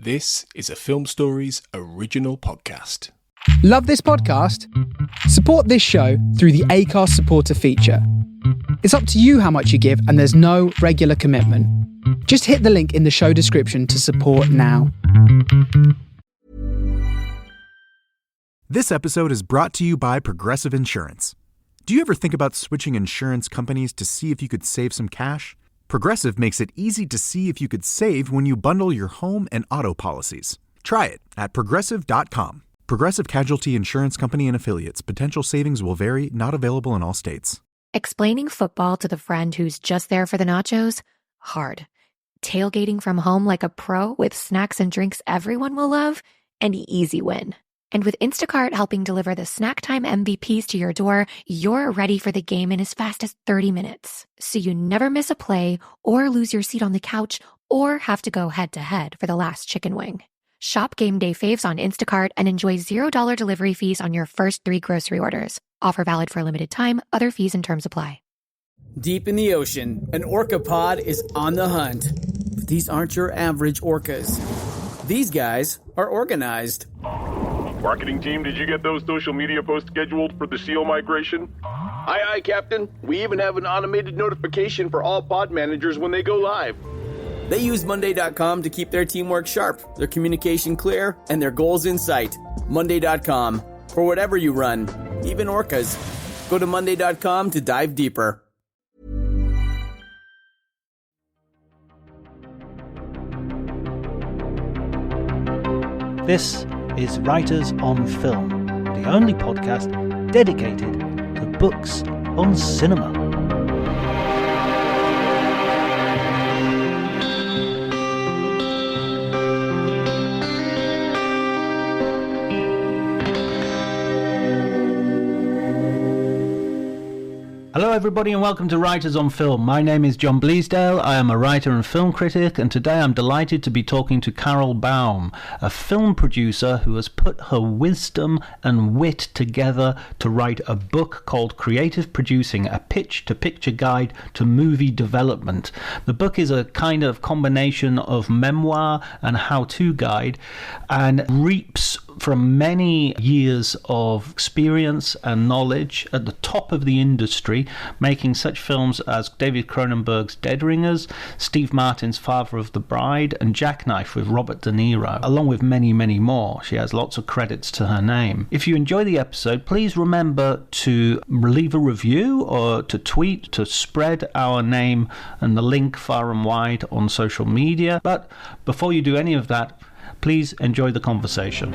This is a Film Stories original podcast. Love this podcast? Support this show through the Acast supporter feature. It's up to you how much you give, and there's no regular commitment. Just hit the link in the show description to support now. This episode is brought to you by Progressive Insurance. Do you ever think about switching insurance companies to see if you could save some cash? Progressive makes it easy to see if you could save when you bundle your home and auto policies. Try it at Progressive.com. Progressive Casualty Insurance Company and Affiliates. Potential savings will vary, not available in all states. Explaining football to the friend who's just there for the nachos? Hard. Tailgating from home like a pro with snacks and drinks everyone will love? An easy win. And with Instacart helping deliver the snack time MVPs to your door, you're ready for the game in as fast as 30 minutes. So you never miss a play or lose your seat on the couch or have to go head-to-head for the last chicken wing. Shop Game Day Faves on Instacart and enjoy $0 delivery fees on your first 3 grocery orders. Offer valid for a limited time. Other fees and terms apply. Deep in the ocean, an orca pod is on the hunt. But these aren't your average orcas. These guys are organized. Marketing team, did you get those social media posts scheduled for the SEAL migration? Aye, Captain. We even have an automated notification for all pod managers when they go live. They use Monday.com to keep their teamwork sharp, their communication clear, and their goals in sight. Monday.com. For whatever you run, even orcas. Go to Monday.com to dive deeper. This is Writers on Film, the only podcast dedicated to books on cinema. Hello everybody and welcome to Writers on Film. My name is John Bleasdale. I am a writer and film critic, and today I'm delighted to be talking to Carol Baum, a film producer who has put her wisdom and wit together to write a book called Creative Producing, a pitch-to-picture guide to movie development. The book is a kind of combination of memoir and how-to guide and reaps from many years of experience and knowledge at the top of the industry, making such films as David Cronenberg's Dead Ringers, Steve Martin's Father of the Bride, and Jackknife with Robert De Niro, along with many, many more. She has lots of credits to her name. If you enjoy the episode, please remember to leave a review or to tweet to spread our name and the link far and wide on social media. But before you do any of that, please enjoy the conversation.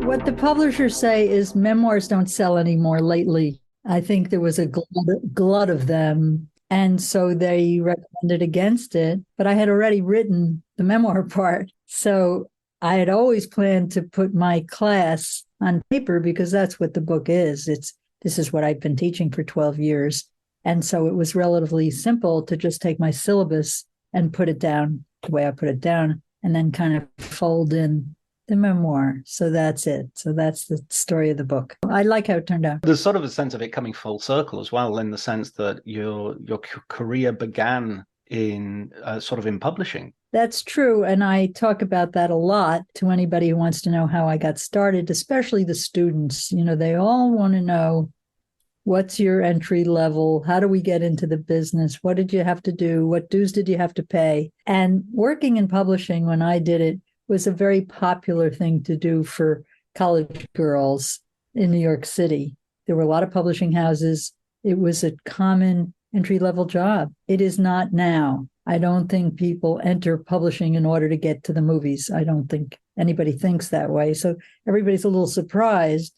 What the publishers say is memoirs don't sell anymore lately. I think there was a glut of them, and so they recommended against it. But I had already written the memoir part, so I had always planned to put my class on paper because that's what the book is. This is what I've been teaching for 12 years. And so it was relatively simple to just take my syllabus and put it down the way I put it down and then kind of fold in the memoir. So that's it. So that's the story of the book. I like how it turned out. There's sort of a sense of it coming full circle as well, in the sense that your career began in sort of in publishing. That's true. And I talk about that a lot to anybody who wants to know how I got started, especially the students. You know, they all want to know, what's your entry level? How do we get into the business? What did you have to do? What dues did you have to pay? And working in publishing when I did it was a very popular thing to do for college girls in New York City. There were a lot of publishing houses. It was a common entry-level job. It is not now. I don't think people enter publishing in order to get to the movies. I don't think anybody thinks that way. So everybody's a little surprised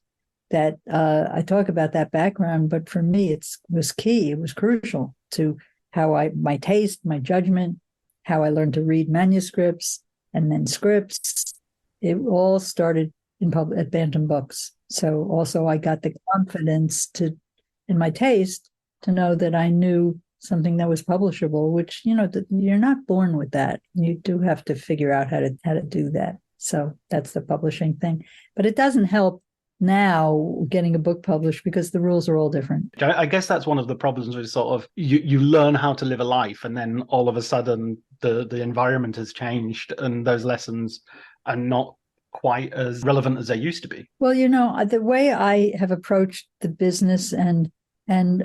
that I talk about that background. But for me, it was key. It was crucial to how my taste, my judgment, how I learned to read manuscripts and then scripts. It all started at Bantam Books. So also I got the confidence in my taste to know that I knew something that was publishable, which, you know, you're not born with that. You do have to figure out how to do that. So that's the publishing thing. But it doesn't help now getting a book published because the rules are all different. I guess that's one of the problems with sort of you learn how to live a life, and then all of a sudden the environment has changed and those lessons are not quite as relevant as they used to be. Well, the way I have approached the business and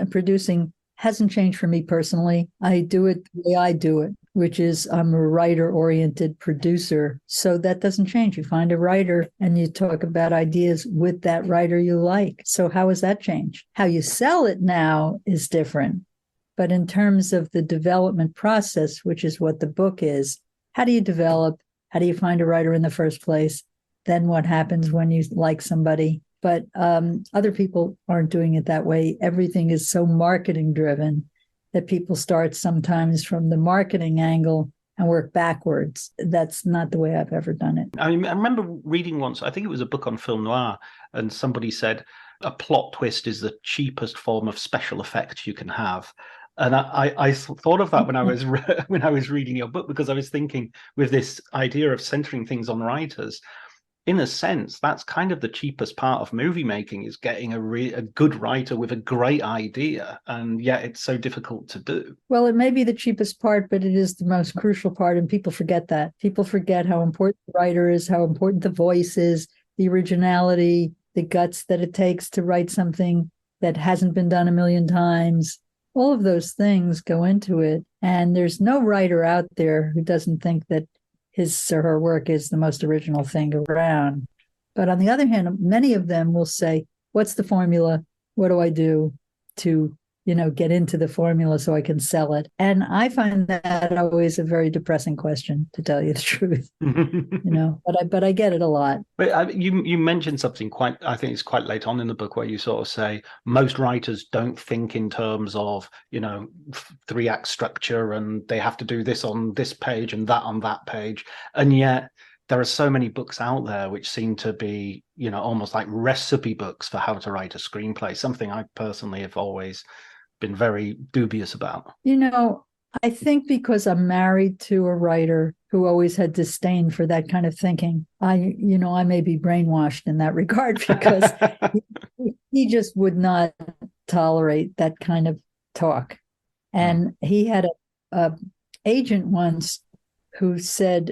producing hasn't changed for me personally. I do it the way I do it, which is I'm a writer-oriented producer. So that doesn't change. You find a writer and you talk about ideas with that writer you like. So how has that changed? How you sell it now is different. But in terms of the development process, which is what the book is, how do you develop? How do you find a writer in the first place? Then what happens when you like somebody? But other people aren't doing it that way. Everything is so marketing driven that people start sometimes from the marketing angle and work backwards. That's not the way I've ever done it. I remember reading once, I think it was a book on film noir, and somebody said a plot twist is the cheapest form of special effects you can have. And I thought of that when I was reading your book, because I was thinking with this idea of centering things on writers, in a sense, that's kind of the cheapest part of movie making, is getting a good writer with a great idea, and yet it's so difficult to do. Well, it may be the cheapest part, but it is the most crucial part, and people forget that. People forget how important the writer is, how important the voice is, the originality, the guts that it takes to write something that hasn't been done a million times. All of those things go into it, and there's no writer out there who doesn't think that his or her work is the most original thing around. But on the other hand, many of them will say, what's the formula? What do I do to, get into the formula so I can sell it? And I find that always a very depressing question, to tell you the truth. But I get it a lot. But you mentioned something I think it's quite late on in the book, where you sort of say most writers don't think in terms of, 3-act structure, and they have to do this on this page and that on that page. And yet there are so many books out there which seem to be, almost like recipe books for how to write a screenplay, something I personally have always been very dubious about. I think because I'm married to a writer who always had disdain for that kind of thinking, I may be brainwashed in that regard, because he just would not tolerate that kind of talk. And he had a agent once who said,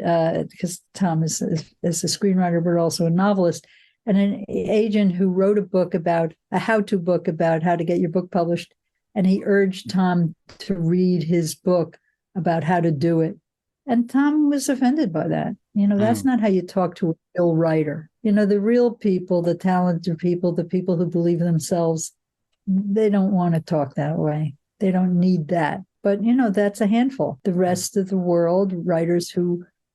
because Tom is a screenwriter, but also a novelist, and an agent who wrote a how-to book about how to get your book published. And he urged Tom to read his book about how to do it. And Tom was offended by that. That's not how you talk to a real writer. The real people, the talented people, the people who believe in themselves, they don't want to talk that way. They don't need that. But, that's a handful. The rest of the world, writers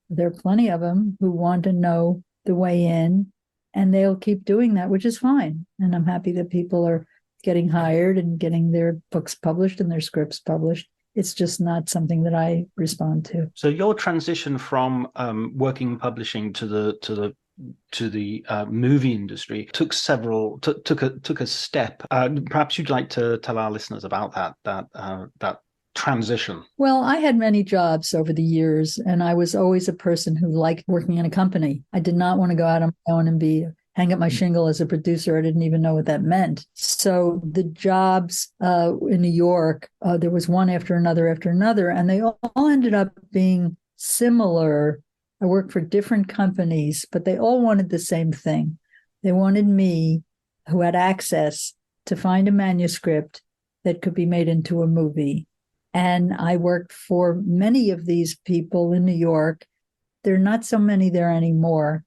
there are plenty of them who want to know the way in, and they'll keep doing that, which is fine. And I'm happy that people are getting hired and getting their books published and their scripts published. It's just not something that I respond to. So your transition from working in publishing to the movie industry took a step. Perhaps you'd like to tell our listeners about that transition. Well, I had many jobs over the years, and I was always a person who liked working in a company. I did not want to go out on my own and hang up my shingle as a producer. I didn't even know what that meant. So the jobs in New York, there was one after another, and they all ended up being similar. I worked for different companies, but they all wanted the same thing. They wanted me, who had access, to find a manuscript that could be made into a movie. And I worked for many of these people in New York. There are not so many there anymore.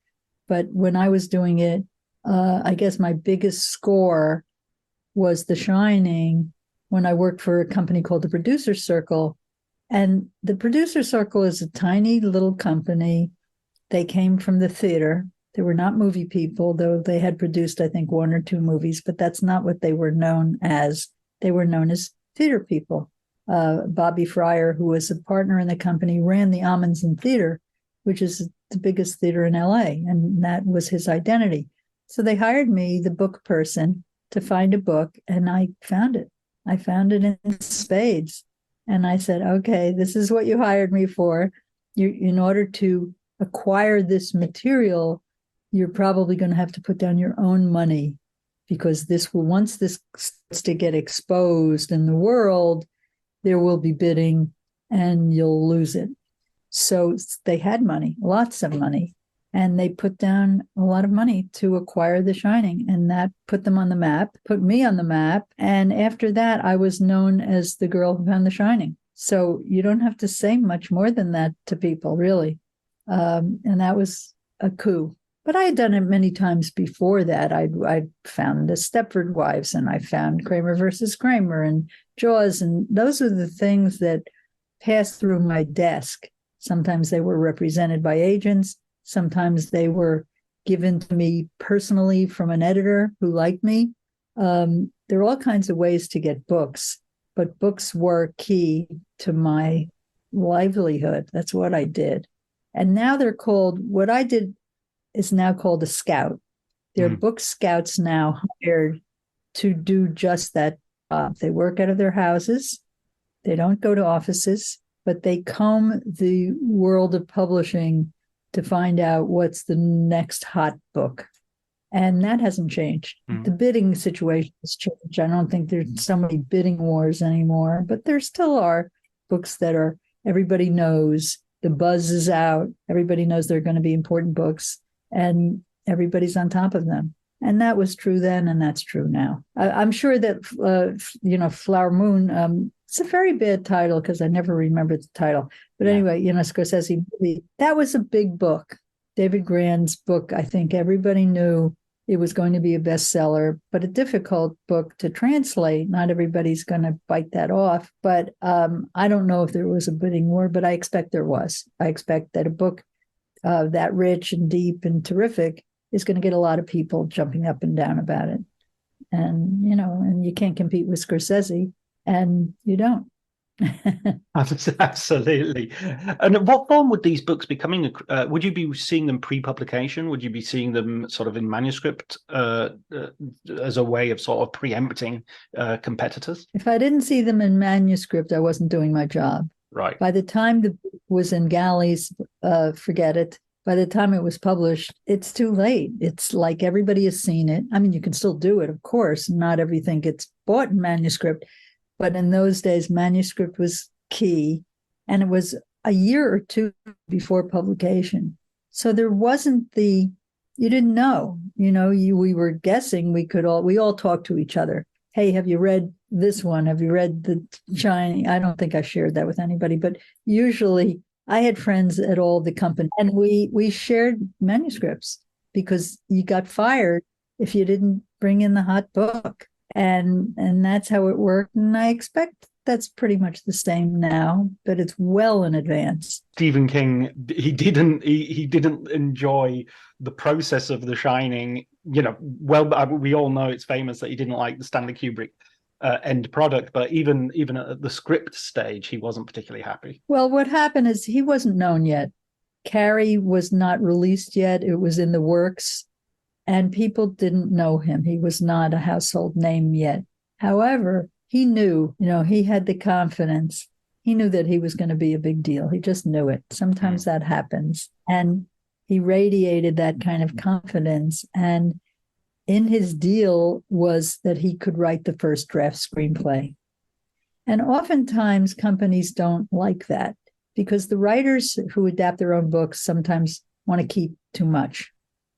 But when I was doing it, I guess my biggest score was The Shining, when I worked for a company called the Producer Circle. And the Producer Circle is a tiny little company. They came from the theater. They were not movie people, though they had produced, I think, 1 or 2 movies, but that's not what they were known as. They were known as theater people. Bobby Fryer, who was a partner in the company, ran the Amundsen Theater, which is the biggest theater in LA, and that was his identity. So they hired me, the book person, to find a book, and I found it. I found it in spades. And I said, okay, this is what you hired me for. In order to acquire this material, you're probably going to have to put down your own money, because once this starts to get exposed in the world, there will be bidding and you'll lose it. So they had money, lots of money, and they put down a lot of money to acquire The Shining, and that put them on the map, put me on the map. And after that, I was known as the girl who found The Shining. So you don't have to say much more than that to people, really. And that was a coup. But I had done it many times before that. I'd found the Stepford Wives, and I found Kramer versus Kramer and Jaws. And those are the things that passed through my desk. Sometimes they were represented by agents. Sometimes they were given to me personally from an editor who liked me. There are all kinds of ways to get books, but books were key to my livelihood. That's what I did. And now they're called, what I did is now called a scout. There are book scouts now hired to do just that. They work out of their houses. They don't go to offices, but they comb the world of publishing to find out what's the next hot book. And that hasn't changed. The bidding situation has changed. I don't think there's so many bidding wars anymore, but there still are books that are, everybody knows, the buzz is out. Everybody knows they're going to be important books, and everybody's on top of them. And that was true then, and that's true now. I'm sure that, Flower Moon, it's a very bad title because I never remembered the title. But anyway, Scorsese movie, that was a big book. David Grand's book, I think everybody knew it was going to be a bestseller, but a difficult book to translate. Not everybody's going to bite that off. But I don't know if there was a bidding war, but I expect there was. I expect that a book that rich and deep and terrific is going to get a lot of people jumping up and down about it. And, and you can't compete with Scorsese, and you don't. Absolutely. And what form would these books be coming? Would you be seeing them pre-publication? Would you be seeing them sort of in manuscript as a way of sort of preempting competitors? If I didn't see them in manuscript, I wasn't doing my job. Right. By the time the book was in galleys, forget it. By the time it was published, it's too late. It's like everybody has seen it. I mean, you can still do it, of course. Not everything gets bought in manuscript. But in those days, manuscript was key, and it was a year or two before publication. So there wasn't you didn't know, we were guessing. We all talked to each other. Hey, have you read this one? Have you read The Shining? I don't think I shared that with anybody, but usually I had friends at all the company, and we shared manuscripts because you got fired if you didn't bring in the hot book. And that's how it worked. And I expect that's pretty much the same now, but it's well in advance. Stephen King, he didn't enjoy the process of The Shining. We all know it's famous that he didn't like the Stanley Kubrick end product, but even at the script stage, he wasn't particularly happy. Well, what happened is he wasn't known yet. Carrie was not released yet. It was in the works. And people didn't know him. He was not a household name yet. However, he knew, he had the confidence. He knew that he was going to be a big deal. He just knew it. Sometimes that happens. And he radiated that kind of confidence. And in his deal was that he could write the first draft screenplay. And oftentimes companies don't like that because the writers who adapt their own books sometimes want to keep too much.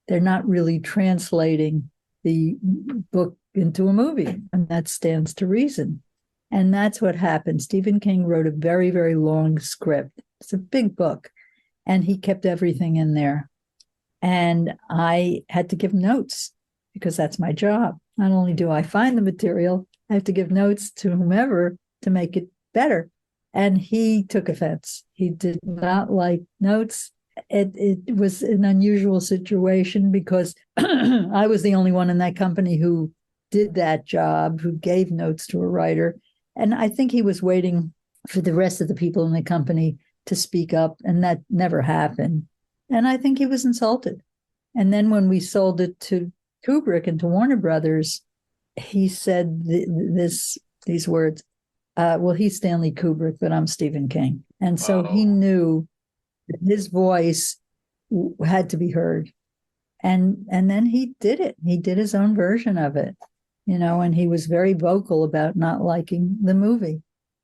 They're not really translating the book into a movie, and that stands to reason. And that's what happened. Stephen King wrote a very, very long script. It's a big book, and he kept everything in there. And I had to give notes because that's my job. Not only do I find the material, I have to give notes to whomever to make it better. And he took offense. He did not like notes. It was an unusual situation because I was the only one in that company who did that job, who gave notes to a writer. And I think he was waiting for the rest of the people in the company to speak up, and that never happened. And I think he was insulted. And then when we sold it to Kubrick and to Warner Brothers, he said these words, well, he's Stanley Kubrick, but I'm Stephen King. And so he knew his voice had to be heard. And then he did it. He did his own version of it, and he was very vocal about not liking the movie.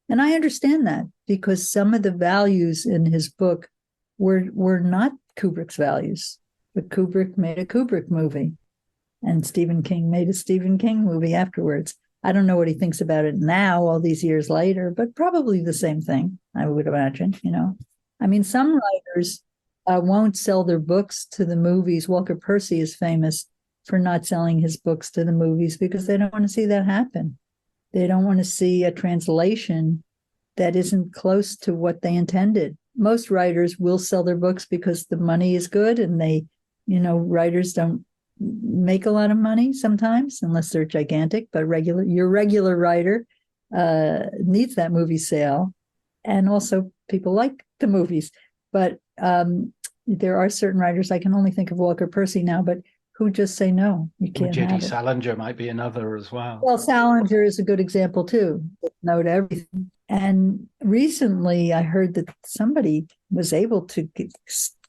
And I understand that, because some of the values in his book were not Kubrick's values. But Kubrick made a Kubrick movie, and Stephen King made a Stephen King movie afterwards. I don't know what he thinks about it now, all these years later, but probably the same thing, I would imagine. I mean, some writers won't sell their books to the movies. Walker Percy is famous for not selling his books to the movies because they don't want to see that happen. They don't want to see a translation that isn't close to what they intended. Most writers will sell their books because the money is good, and writers don't make a lot of money sometimes unless they're gigantic, but your regular writer needs that movie sale. And also people like the movies. But there are certain writers, I can only think of Walker Percy now, but who just say, no, you can't have it. J.D. Salinger might be another as well. Well, Salinger is a good example too. No to everything. And recently I heard that somebody was able to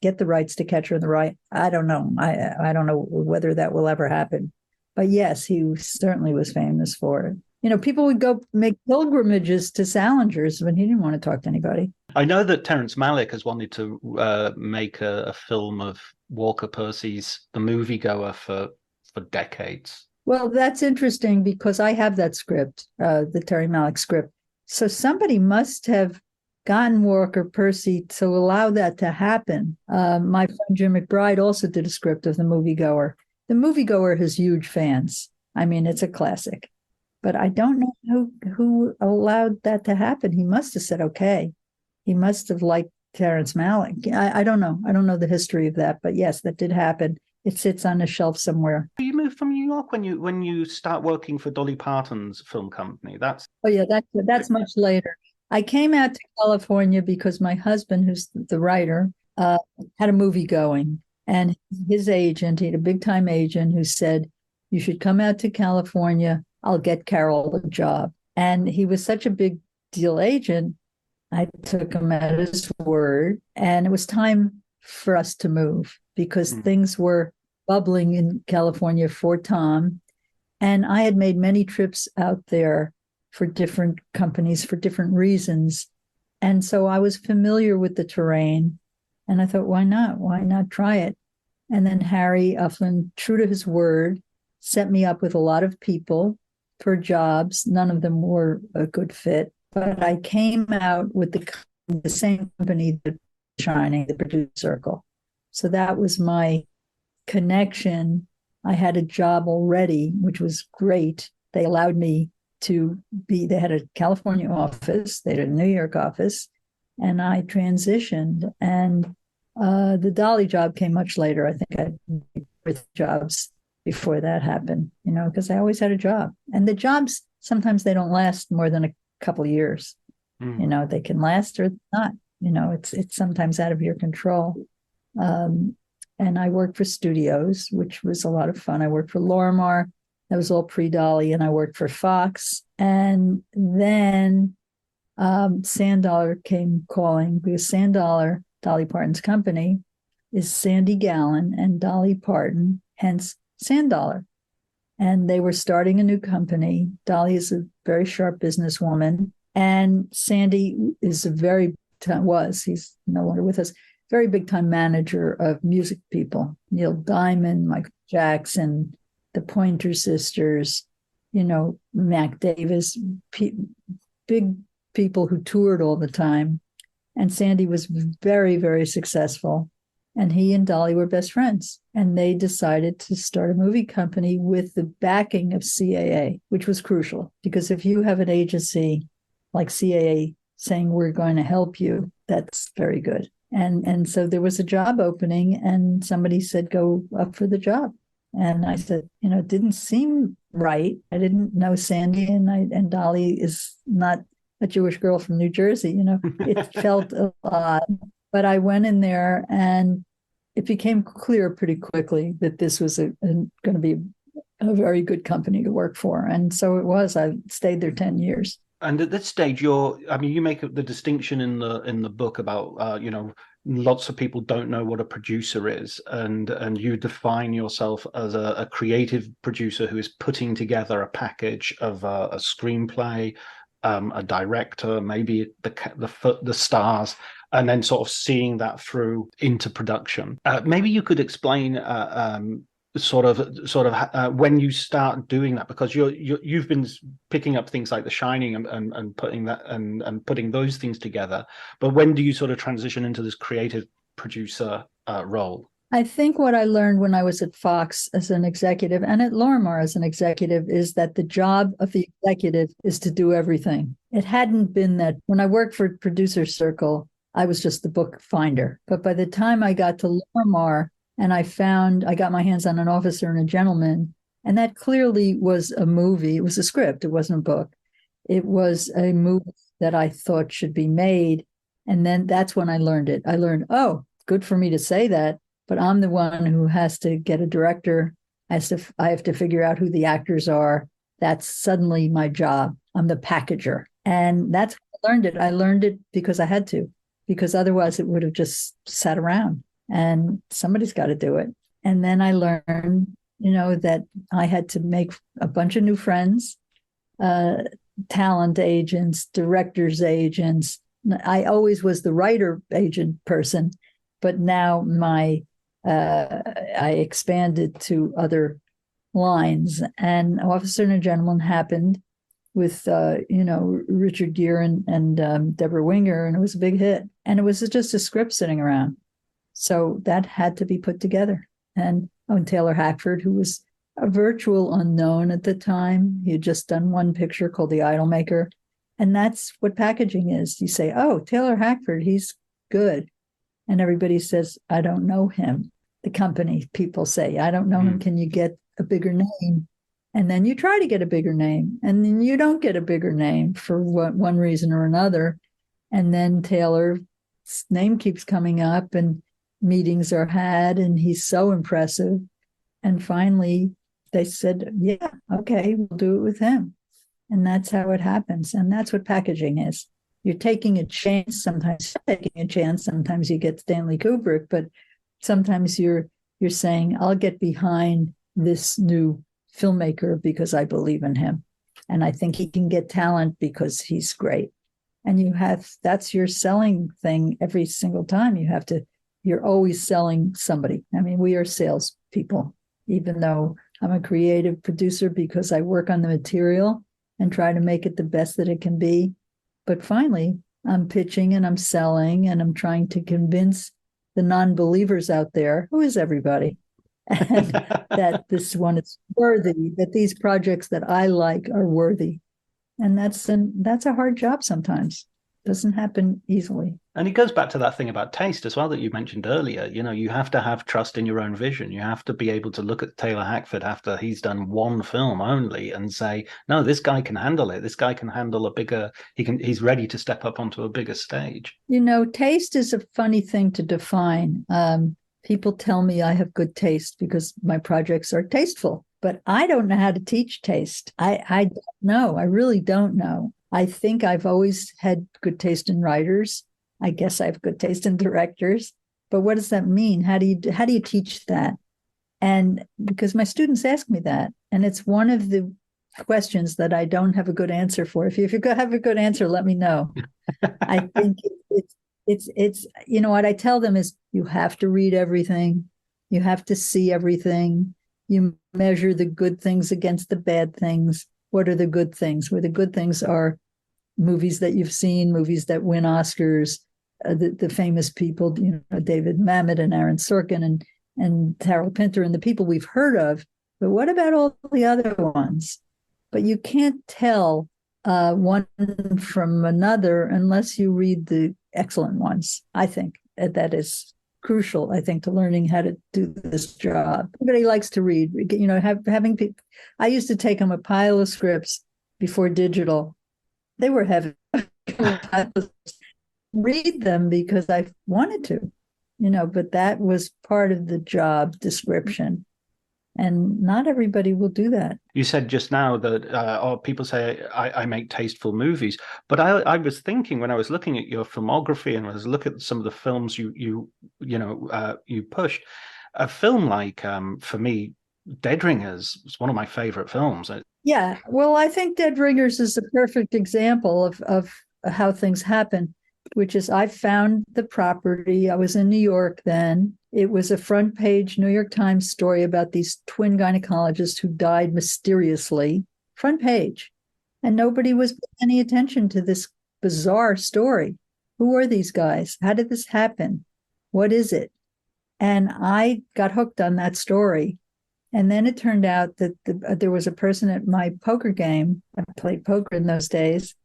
get the rights to Catcher in the Rye. I don't know. I don't know whether that will ever happen. But yes, he certainly was famous for it. People would go make pilgrimages to Salinger's when he didn't want to talk to anybody. I know that Terrence Malick has wanted to make a film of Walker Percy's The Moviegoer for decades. Well, that's interesting because I have that script, the Terry Malick script. So somebody must have gotten Walker Percy to allow that to happen. My friend Jim McBride also did a script of The Moviegoer. The Moviegoer has huge fans. I mean, it's a classic. But I don't know who allowed that to happen. He must have said, okay. He must have liked Terrence Malick. I don't know. I don't know the history of that. But yes, that did happen. It sits on a shelf somewhere. You moved from New York when you start working for Dolly Parton's film company. That's much later. I came out to California because my husband, who's the writer, had a movie going. And his agent, he had a big-time agent who said, you should come out to California. I'll get Carol a job. And he was such a big deal agent. I took him at his word. And it was time for us to move because things were bubbling in California for Tom. And I had made many trips out there for different companies for different reasons. And so I was familiar with the terrain. And I thought, why not? Why not try it? And then Harry Ufflin, true to his word, set me up with a lot of people for jobs. None of them were a good fit. But I came out with the same company that Shining, the Producer Circle. So that was my connection. I had a job already, which was great. They allowed me to they had a California office, they had a New York office, and I transitioned. And the Dolly job came much later. I think I had 3 jobs before that happened, because I always had a job. And the jobs, sometimes they don't last more than a couple of years. They can last or not. It's sometimes out of your control. And I worked for studios, which was a lot of fun. I worked for Lorimar. That was all pre-Dolly. And I worked for Fox. And then Sandollar came calling because Sandollar, Dolly Parton's company, is Sandy Gallen and Dolly Parton, hence Sandollar. And they were starting a new company. Dolly is a very sharp businesswoman. And Sandy is he's no longer with us, very big time manager of music people. Neil Diamond, Michael Jackson, the Pointer Sisters, Mac Davis, big people who toured all the time. And Sandy was very, very successful. And he and Dolly were best friends. And they decided to start a movie company with the backing of CAA, which was crucial. Because if you have an agency like CAA saying, we're going to help you, that's very good. And so there was a job opening and somebody said, go up for the job. And I said, it didn't seem right. I didn't know Sandy and Dolly is not a Jewish girl from New Jersey. It felt odd. But I went in there and it became clear pretty quickly that this was going to be a very good company to work for. And so it was. I stayed there 10 years. And at this stage, you make the distinction in the book about, lots of people don't know what a producer is, and you define yourself as a creative producer who is putting together a package of a screenplay, a director, maybe the stars, and then sort of seeing that through into production. Maybe you could explain when you start doing that, because you've been picking up things like The Shining and putting that and putting those things together, but when do you sort of transition into this creative producer role? I think what I learned when I was at Fox as an executive and at Lorimar as an executive is that the job of the executive is to do everything. It hadn't been that when I worked for Producer Circle, I was just the book finder. But by the time I got to Lorimar and I got my hands on An Officer and a Gentleman, and that clearly was a movie. It was a script. It wasn't a book. It was a movie that I thought should be made. And then that's when I learned it. I learned, oh, good for me to say that, but I'm the one who has to get a director. I have to figure out who the actors are. That's suddenly my job. I'm the packager. And that's how I learned it. I learned it because I had to, because otherwise it would have just sat around, and somebody's got to do it. And then I learned, that I had to make a bunch of new friends, talent agents, directors agents. I always was the writer agent person, but now I expanded to other lines. And Officer and a Gentleman happened with, Richard Gere and Deborah Winger, and it was a big hit. And it was just a script sitting around. So that had to be put together. And Taylor Hackford, who was a virtual unknown at the time, he had just done one picture called The Idolmaker. And that's what packaging is. You say, oh, Taylor Hackford, he's good. And everybody says, I don't know him. The company people say, I don't know him. Can you get a bigger name? And then you try to get a bigger name, and then you don't get a bigger name for one reason or another. And then Taylor's name keeps coming up, and meetings are had, and he's so impressive. And finally, they said, yeah, okay, we'll do it with him. And that's how it happens. And that's what packaging is. You're taking a chance. Sometimes you're taking a chance. Sometimes you get Stanley Kubrick, but sometimes you're saying, I'll get behind this new filmmaker because I believe in him. And I think he can get talent because he's great. And that's your selling thing every single time. You're always selling somebody. I mean, we are salespeople, even though I'm a creative producer because I work on the material and try to make it the best that it can be. But finally, I'm pitching and I'm selling and I'm trying to convince the non-believers out there, who is everybody, and that this one is worthy, that these projects that I like are worthy. And that's a hard job sometimes. It doesn't happen easily. And it goes back to that thing about taste as well that you mentioned earlier. You have to have trust in your own vision. You have to be able to look at Taylor Hackford after he's done one film only and say, no, this guy can handle it. This guy can handle he's ready to step up onto a bigger stage. Taste is a funny thing to define. People tell me I have good taste because my projects are tasteful, but I don't know how to teach taste. I don't know. I really don't know. I think I've always had good taste in writers. I guess I have good taste in directors, but what does that mean? How do you teach that? And because my students ask me that, and it's one of the questions that I don't have a good answer for. If you have a good answer, let me know. I think it's what I tell them is you have to read everything, you have to see everything, you measure the good things against the bad things. What are the good things? Where the good things are movies that you've seen, movies that win Oscars. The famous people, David Mamet and Aaron Sorkin and Harold Pinter and the people we've heard of. But what about all the other ones? But you can't tell one from another unless you read the excellent ones. I think that is crucial, I think, to learning how to do this job. Everybody likes to read, having people. I used to take them a pile of scripts before digital. They were heavy. Read them because I wanted to, but that was part of the job description. And not everybody will do that. You said just now that people say I make tasteful movies, but I was thinking when I was looking at your filmography and I was looking at some of the films you pushed, a film like for me, Dead Ringers was one of my favorite films. Yeah, well, I think Dead Ringers is a perfect example of how things happen, which is I found the property. I was in New York then. It was a front page New York Times story about these twin gynecologists who died mysteriously, front page. And nobody was paying any attention to this bizarre story. Who are these guys? How did this happen? What is it? And I got hooked on that story. And then it turned out that there was a person at my poker game, I played poker in those days,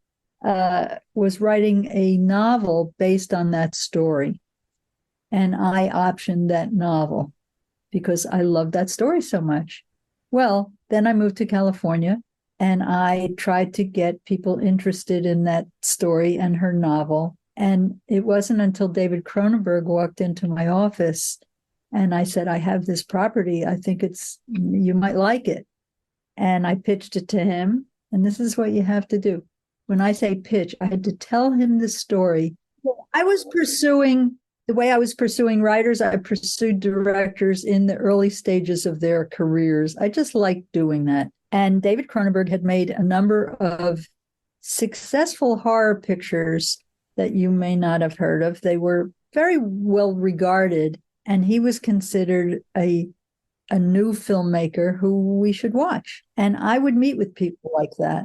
was writing a novel based on that story. And I optioned that novel because I loved that story so much. Well, then I moved to California and I tried to get people interested in that story and her novel. And it wasn't until David Cronenberg walked into my office and I said, I have this property. I think you might like it. And I pitched it to him. And this is what you have to do. When I say pitch, I had to tell him the story. The way I was pursuing writers, I pursued directors in the early stages of their careers. I just liked doing that. And David Cronenberg had made a number of successful horror pictures that you may not have heard of. They were very well regarded, and he was considered a new filmmaker who we should watch. And I would meet with people like that.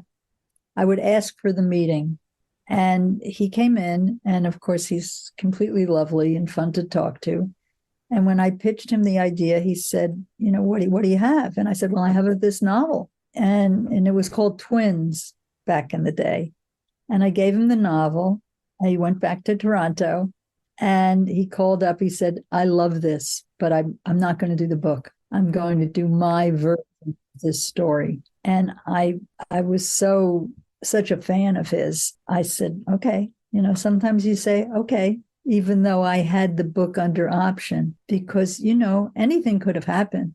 I would ask for the meeting. And he came in, and of course, he's completely lovely and fun to talk to. And when I pitched him the idea, he said, what do you have? And I said, well, I have this novel. And it was called Twins back in the day. And I gave him the novel. And he went back to Toronto and he called up. He said, I love this, but I'm not going to do the book. I'm going to do my version of this story. And I was such a fan of his. I said, okay, sometimes you say, okay, even though I had the book under option, because, anything could have happened.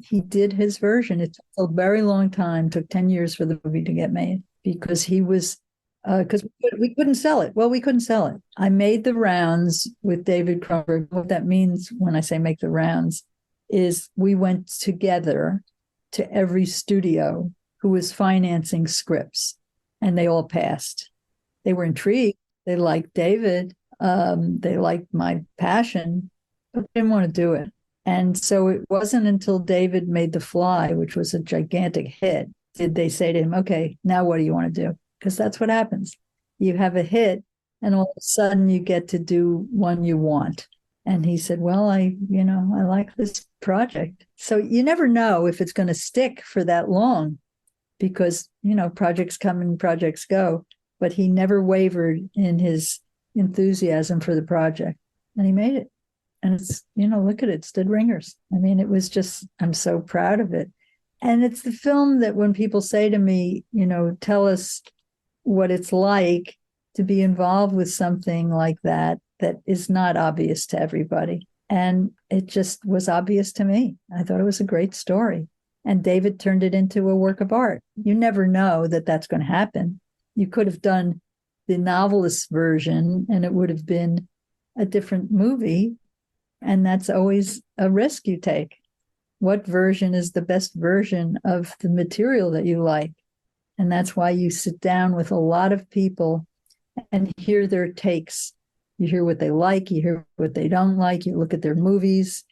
He did his version. It took a very long time, took 10 years for the movie to get made because because we couldn't sell it. Well, we couldn't sell it. I made the rounds with David Cronenberg. What that means when I say make the rounds is we went together to every studio who was financing scripts. And they all passed. They were intrigued. They liked David. They liked my passion, but they didn't want to do it. And so it wasn't until David made The Fly, which was a gigantic hit, did they say to him, okay, now what do you want to do? Because that's what happens. You have a hit, and all of a sudden you get to do one you want. And he said, well, I like this project. So you never know if it's going to stick for that long. Because, projects come and projects go, but he never wavered in his enthusiasm for the project. And he made it. And it's, look at it, it's Dead Ringers. I mean, it was just, I'm so proud of it. And it's the film that when people say to me, tell us what it's like to be involved with something like that is not obvious to everybody. And it just was obvious to me. I thought it was a great story. And David turned it into a work of art. You never know that that's going to happen. You could have done the novelist's version and it would have been a different movie. And that's always a risk you take. What version is the best version of the material that you like? And that's why you sit down with a lot of people and hear their takes. You hear what they like, you hear what they don't like, you look at their movies.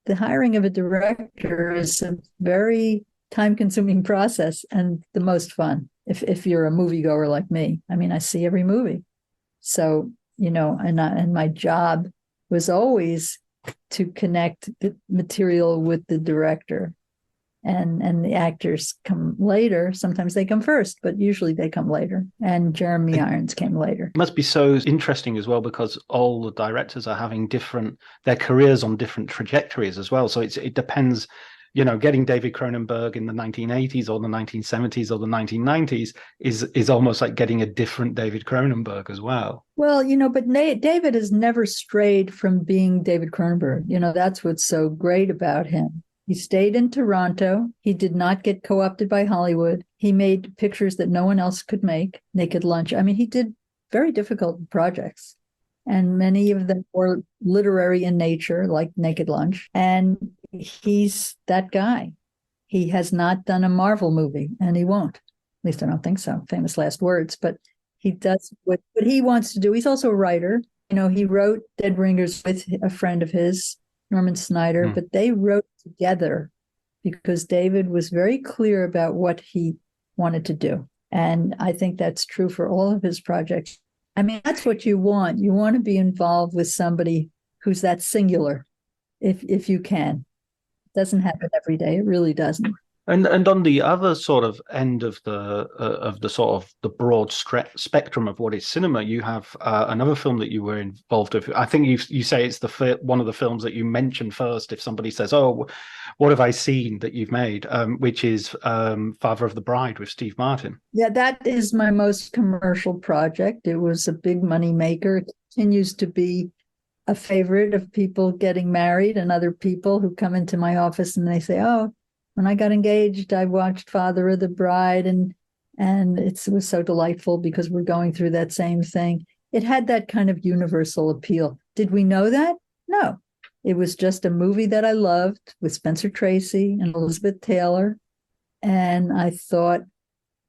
The hiring of a director is a very time-consuming process and the most fun if you're a moviegoer like me. I mean, I see every movie. So, and my job was always to connect the material with the director. And the actors come later. Sometimes they come first, but usually they come later. And Jeremy Irons came later. It must be so interesting as well because all the directors are having their careers on different trajectories as well. So it depends, getting David Cronenberg in the 1980s or the 1970s or the 1990s is almost like getting a different David Cronenberg as well. Well, but David has never strayed from being David Cronenberg. That's what's so great about him. He stayed in Toronto. He did not get co-opted by Hollywood. He made pictures that no one else could make, Naked Lunch. I mean, he did very difficult projects, and many of them were literary in nature, like Naked Lunch. And he's that guy. He has not done a Marvel movie, and he won't. At least I don't think so. Famous last words. But he does what he wants to do. He's also a writer. You know, he wrote Dead Ringers with a friend of his, Norman Snyder, but they wrote together because David was very clear about what he wanted to do. And I think that's true for all of his projects. I mean, that's what you want. You want to be involved with somebody who's that singular, if you can. It doesn't happen every day. It really doesn't. And on the other sort of end of the sort of the broad spectrum of what is cinema, you have another film that you were involved with. I think you say it's one of the films that you mention first if somebody says, "Oh, what have I seen that you've made?" Which is Father of the Bride with Steve Martin. Yeah, that is my most commercial project. It was a big money maker. It continues to be a favorite of people getting married and other people who come into my office and they say, "Oh, when I got engaged, I watched Father of the Bride, and it was so delightful because we're going through that same thing." It had that kind of universal appeal. Did we know that? No. It was just a movie that I loved with Spencer Tracy and Elizabeth Taylor. And I thought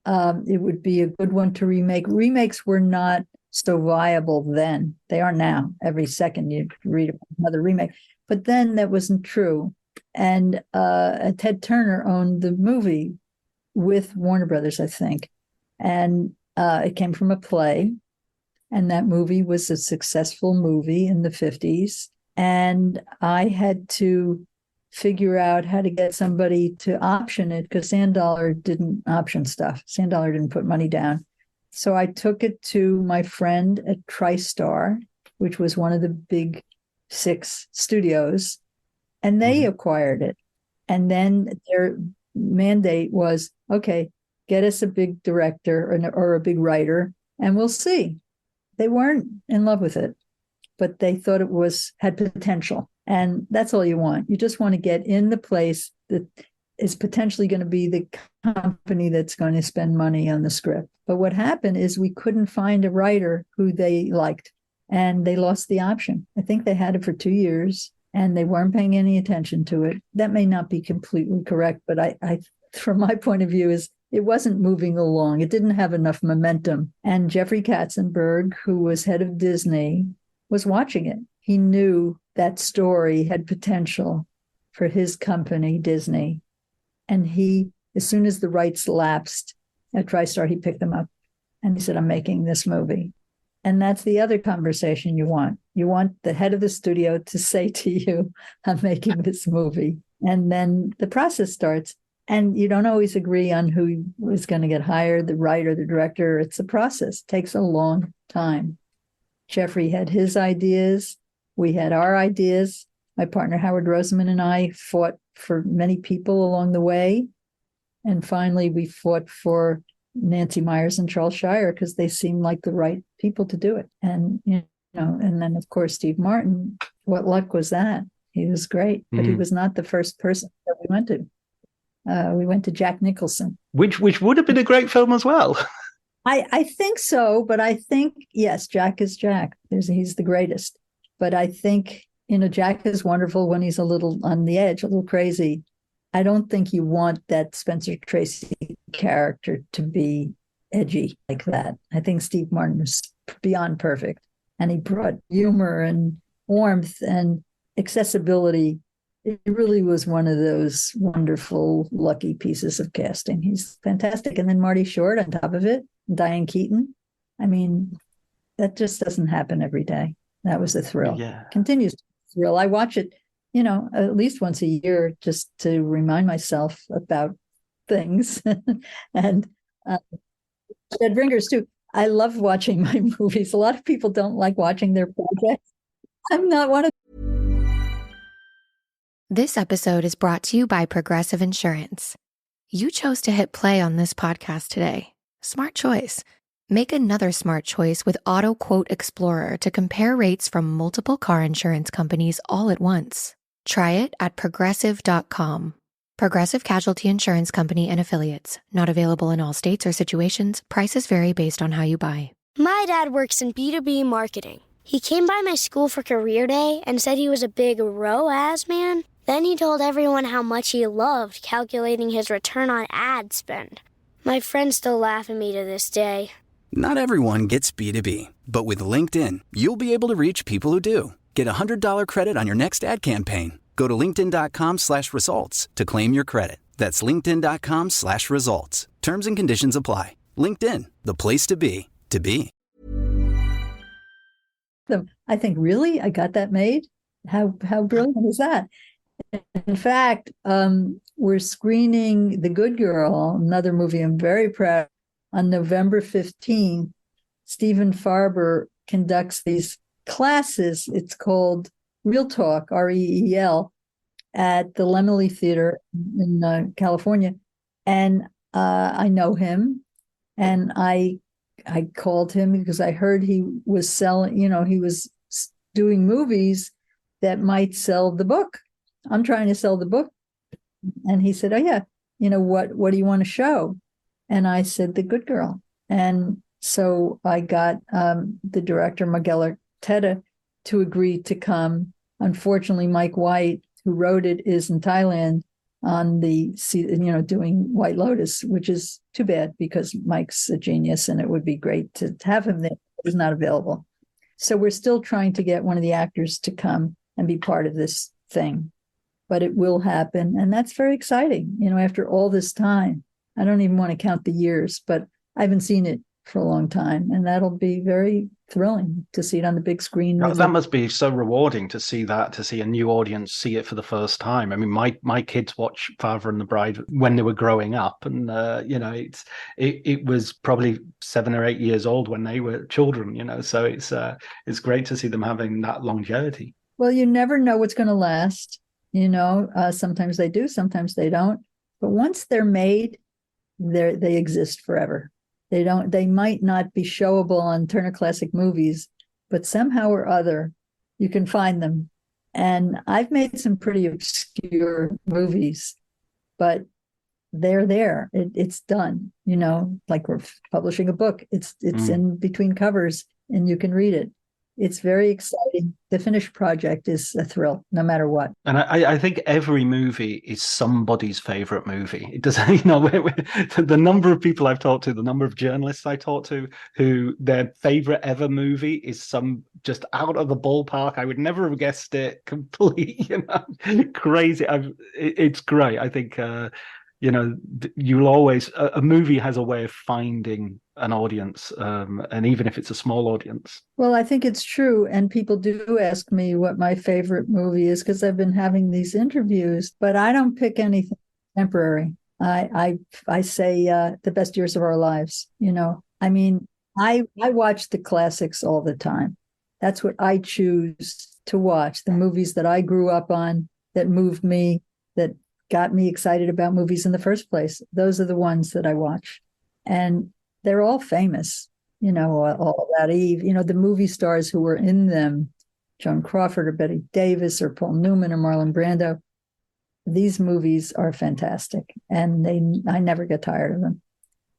it would be a good one to remake. Remakes were not so viable then. They are now. Every second you read about another remake. But then that wasn't true. And Ted Turner owned the movie with Warner Brothers, I think. And it came from a play. And that movie was a successful movie in the 50s. And I had to figure out how to get somebody to option it because Sandollar didn't option stuff. Sandollar didn't put money down. So I took it to my friend at TriStar, which was one of the big 6 studios. And they acquired it. And then their mandate was, okay, get us a big director or a big writer, and we'll see. They weren't in love with it, but they thought it had potential. And that's all you want. You just want to get in the place that is potentially going to be the company that's going to spend money on the script. But what happened is we couldn't find a writer who they liked, and they lost the option. I think they had it for 2 years. And they weren't paying any attention to it. That may not be completely correct, but I from my point of view, is it wasn't moving along. It didn't have enough momentum. And Jeffrey Katzenberg, who was head of Disney, was watching it. He knew that story had potential for his company, Disney. And he, as soon as the rights lapsed at TriStar, he picked them up. And he said, "I'm making this movie." And that's the other conversation you want. You want the head of the studio to say to you, "I'm making this movie." And then the process starts. And you don't always agree on who is going to get hired, the writer, the director. It's a process. It takes a long time. Jeffrey had his ideas. We had our ideas. My partner, Howard Roseman, and I fought for many people along the way. And finally, we fought for Nancy Myers and Charles Shire because they seemed like the right people to do it. And, and then, of course, Steve Martin. What luck was that? He was great, but he was not the first person that we went to. We went to Jack Nicholson. Which would have been a great film as well. I think so, but I think, yes, Jack is Jack. He's the greatest. But I think, Jack is wonderful when he's a little on the edge, a little crazy. I don't think you want that Spencer Tracy character to be edgy like that. I think Steve Martin was beyond perfect. And he brought humor and warmth and accessibility. It really was one of those wonderful, lucky pieces of casting. He's fantastic. And then Marty Short on top of it, Diane Keaton. I mean, that just doesn't happen every day. That was a thrill. Yeah. Continues to be a thrill. I watch it, at least once a year just to remind myself about things. And Dead Ringers too. I love watching my movies. A lot of people don't like watching their projects. I'm not one of This episode is brought to you by Progressive Insurance. You chose to hit play on this podcast today. Smart choice. Make another smart choice with Auto Quote Explorer to compare rates from multiple car insurance companies all at once. Try it at progressive.com. Progressive Casualty Insurance Company and Affiliates. Not available in all states or situations. Prices vary based on how you buy. My dad works in B2B marketing. He came by my school for career day and said he was a big ROAS man. Then he told everyone how much he loved calculating his return on ad spend. My friends still laugh at me to this day. Not everyone gets B2B, but with LinkedIn, you'll be able to reach people who do. Get a $100 credit on your next ad campaign. Go to linkedin.com/results to claim your credit. That's linkedin.com/results. Terms and conditions apply. LinkedIn, the place to be, to be. I think, really? I got that made? How brilliant is that? In fact, we're screening The Good Girl, another movie I'm very proud of, on November 15th. Stephen Farber conducts these classes. It's called Real Talk, REEL, at the Laemmle Theater in California. And I know him, and I called him because I heard he was selling, he was doing movies that might sell the book. I'm trying to sell the book. And he said, oh yeah, what do you want to show? And I said, The Good Girl. And so I got the director, Miguel Arteta, to agree to come. Unfortunately, Mike White, who wrote it, is in Thailand on the, doing White Lotus, which is too bad because Mike's a genius and it would be great to have him there. He's not available. So we're still trying to get one of the actors to come and be part of this thing, but it will happen. And that's very exciting. After all this time, I don't even want to count the years, but I haven't seen it for a long time. And that'll be very thrilling to see it on the big screen. That must be so rewarding to see a new audience see it for the first time. I mean, my kids watch Father and the Bride when they were growing up, and it was probably 7 or 8 years old when they were children. So it's great to see them having that longevity. Well, you never know what's going to last. Sometimes they do, sometimes they don't. But once they're made, they exist forever. They might not be showable on Turner Classic Movies, but somehow or other you can find them. And I've made some pretty obscure movies, but they're there. It's done, like we're publishing a book. It's in between covers and you can read it. It's very exciting. The finished project is a thrill, no matter what. And I think every movie is somebody's favorite movie. It doesn't, the number of people I've talked to, the number of journalists I talk to, who their favorite ever movie is some just out of the ballpark. I would never have guessed it. Complete, crazy. It's great. I think, you'll always, a movie has a way of finding an audience, and even if it's a small audience. Well, I think it's true. And people do ask me what my favorite movie is because I've been having these interviews, but I don't pick anything temporary. I say the best years of our lives. I mean, I watch the classics all the time. That's what I choose to watch. The movies that I grew up on, that moved me, that got me excited about movies in the first place. Those are the ones that I watch. And they're all famous, all about Eve, the movie stars who were in them, Joan Crawford or Bette Davis or Paul Newman or Marlon Brando. These movies are fantastic and I never get tired of them.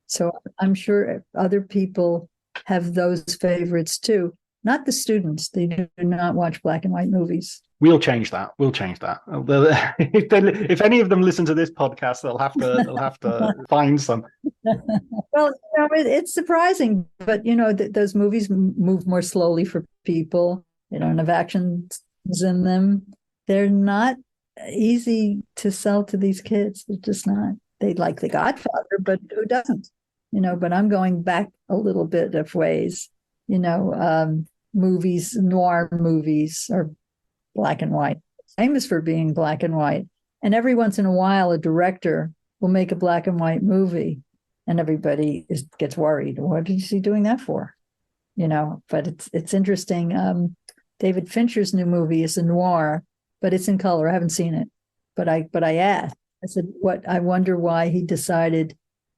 So I'm sure other people have those favorites too. Not the students. They do not watch black and white movies. We'll change that. If any of them listen to this podcast, they'll have to find some. Well, it's surprising, but those movies move more slowly for people. They don't have actions in them. They're not easy to sell to these kids. They're just not. They like The Godfather, but who doesn't? But I'm going back a little bit of ways. Movies, noir movies are black and white, famous for being black and white. And every once in a while, a director will make a black and white movie and everybody gets worried. What is he doing that for? But it's interesting. David Fincher's new movie is a noir, but it's in color. I haven't seen it, but I asked, I said, I wonder why he decided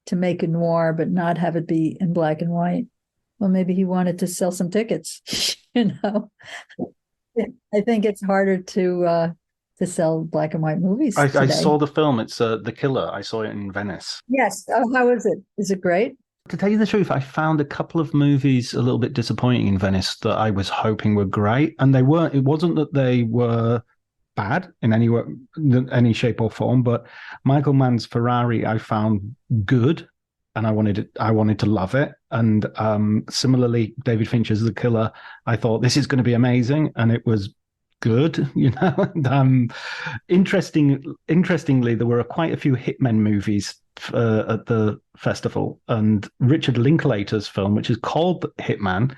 to make a noir, but not have it be in black and white. Well, maybe he wanted to sell some tickets, I think it's harder to to sell black and white movies I today. saw the film. It's The Killer. I saw it in Venice. Yes. Oh, how is it? Is it great? To tell you the truth, I found a couple of movies a little bit disappointing in Venice that I was hoping were great, and they weren't. It wasn't that they were bad in any shape or form, but Michael Mann's Ferrari I found good, and I wanted to love it. And similarly, David Fincher's The Killer, I thought this is going to be amazing, and it was good, you know. And, interestingly, there were quite a few Hitmen movies at the festival, and Richard Linklater's film, which is called Hitman,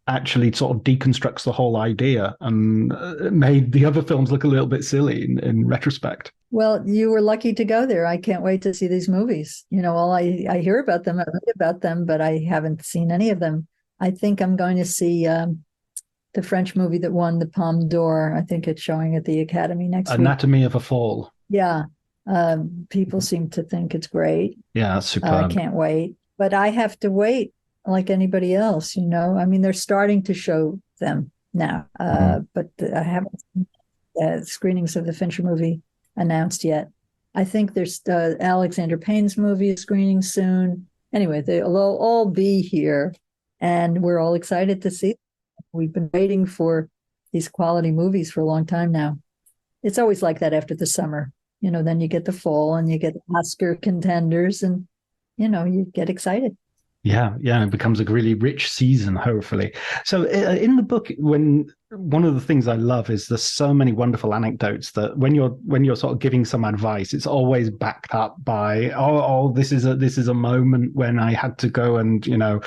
actually sort of deconstructs the whole idea and made the other films look a little bit silly in retrospect. Well, you were lucky to go there. I can't wait to see these movies. You know, I hear about them, I read about them, but I haven't seen any of them. I think I'm going to see the French movie that won the Palme d'Or. I think it's showing at the Academy next week. Anatomy of a Fall. Yeah. People seem to think it's great. Yeah, that's superb. I can't wait. But I have to wait like anybody else, you know. I mean, they're starting to show them now, but I haven't seen screenings of the Fincher movie announced yet. I think there's Alexander Payne's movie screening soon. Anyway, they'll all be here, and we're all excited to see. We've been waiting for these quality movies for a long time now. It's always like that after the summer. You know, then you get the fall and you get Oscar contenders, and, you know, you get excited. Yeah, it becomes a really rich season, hopefully. So in the book, one of the things I love is there's so many wonderful anecdotes that when you're sort of giving some advice, it's always backed up by, this is a moment when I had to go and, you know,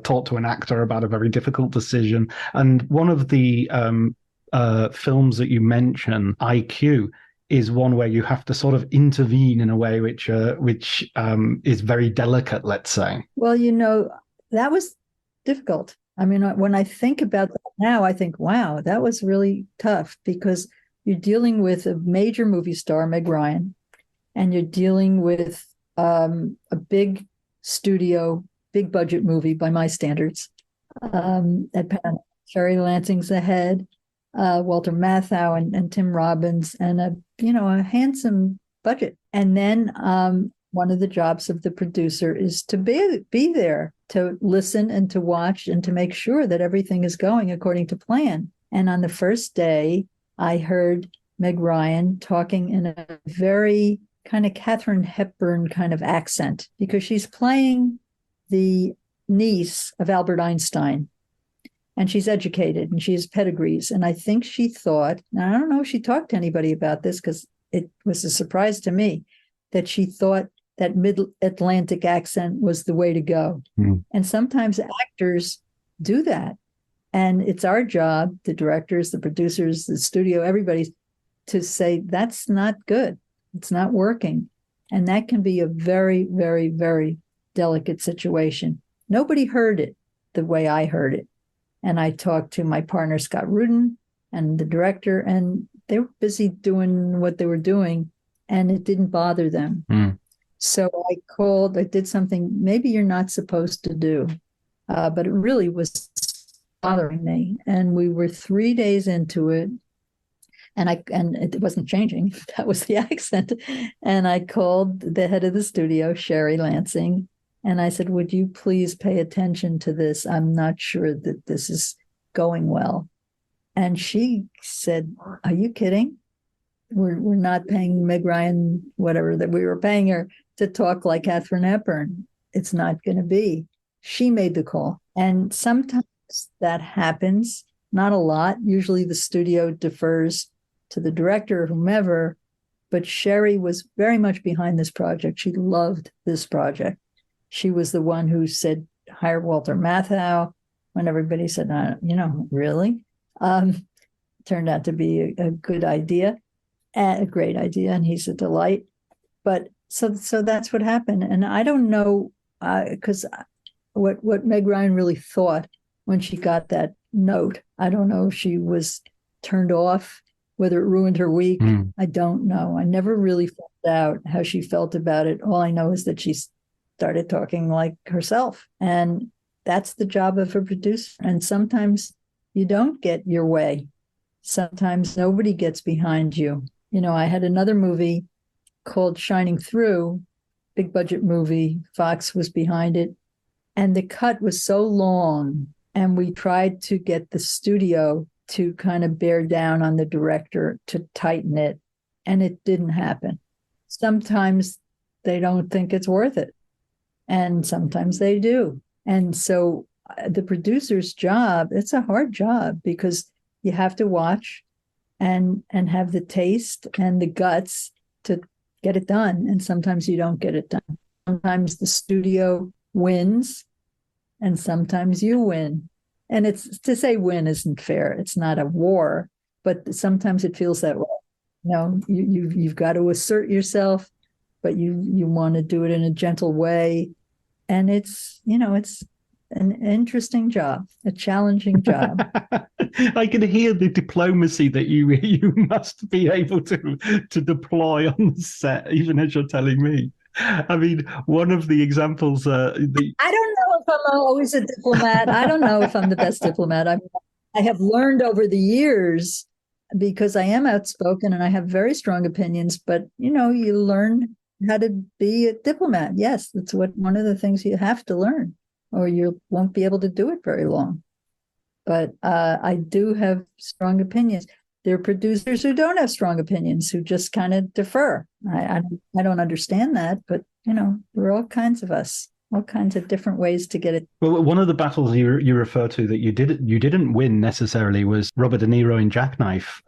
talk to an actor about a very difficult decision. And one of the films that you mention, IQ, is one where you have to sort of intervene in a way which is very delicate, let's say. Well, you know, that was difficult. I mean, when I think about that now, I think, wow, that was really tough, because you're dealing with a major movie star, Meg Ryan, and you're dealing with a big studio, big budget movie by my standards. At Penn, Sherry Lansing's the head. Walter Matthau and Tim Robbins, and a handsome budget. And then one of the jobs of the producer is to be there to listen and to watch and to make sure that everything is going according to plan. And on the first day, I heard Meg Ryan talking in a very kind of Katharine Hepburn kind of accent, because she's playing the niece of Albert Einstein. And she's educated and she has pedigrees. And I think she thought, and I don't know if she talked to anybody about this, because it was a surprise to me, that she thought that mid-Atlantic accent was the way to go. And sometimes actors do that. And it's our job, the directors, the producers, the studio, everybody, to say, that's not good. It's not working. And that can be a very, very, very delicate situation. Nobody heard it the way I heard it. And I talked to my partner, Scott Rudin, and the director, and they were busy doing what they were doing, and it didn't bother them. So I did something maybe you're not supposed to do, but it really was bothering me. And we were 3 days into it, and it wasn't changing. That was the accent. And I called the head of the studio, Sherry Lansing, and I said, would you please pay attention to this? I'm not sure that this is going well. And she said, are you kidding? We're not paying Meg Ryan whatever that we were paying her to talk like Katharine Hepburn. It's not going to be. She made the call. And sometimes that happens, not a lot. Usually the studio defers to the director or whomever, but Sherry was very much behind this project. She loved this project. She was the one who said, hire Walter Matthau, when everybody said, really? Turned out to be a good idea, a great idea, and he's a delight. But so that's what happened. And I don't know, because what Meg Ryan really thought when she got that note, I don't know if she was turned off, whether it ruined her week. I don't know. I never really found out how she felt about it. All I know is that she started talking like herself. And that's the job of a producer. And sometimes you don't get your way. Sometimes nobody gets behind you. I had another movie called Shining Through, big budget movie. Fox was behind it. And the cut was so long. And we tried to get the studio to kind of bear down on the director to tighten it. And it didn't happen. Sometimes they don't think it's worth it. And sometimes they do. And so the producer's job, it's a hard job because you have to watch and have the taste and the guts to get it done. And sometimes you don't get it done. Sometimes the studio wins and sometimes you win. And it's to say win isn't fair. It's not a war, but sometimes it feels that way. You've got to assert yourself, but you want to do it in a gentle way. And it's an interesting job, a challenging job. I can hear the diplomacy that you must be able to deploy on the set, even as you're telling me. I mean, one of the examples. I don't know if I'm always a diplomat. I don't know if I'm the best diplomat. I have learned over the years, because I am outspoken and I have very strong opinions, but you learn how to be a diplomat. Yes, that's one of the things you have to learn, or you won't be able to do it very long. But I do have strong opinions. There are producers who don't have strong opinions, who just kind of defer. I don't understand that, but there are all kinds of us, all kinds of different ways to get it. Well, one of the battles you refer to that you didn't win necessarily was Robert De Niro in Jackknife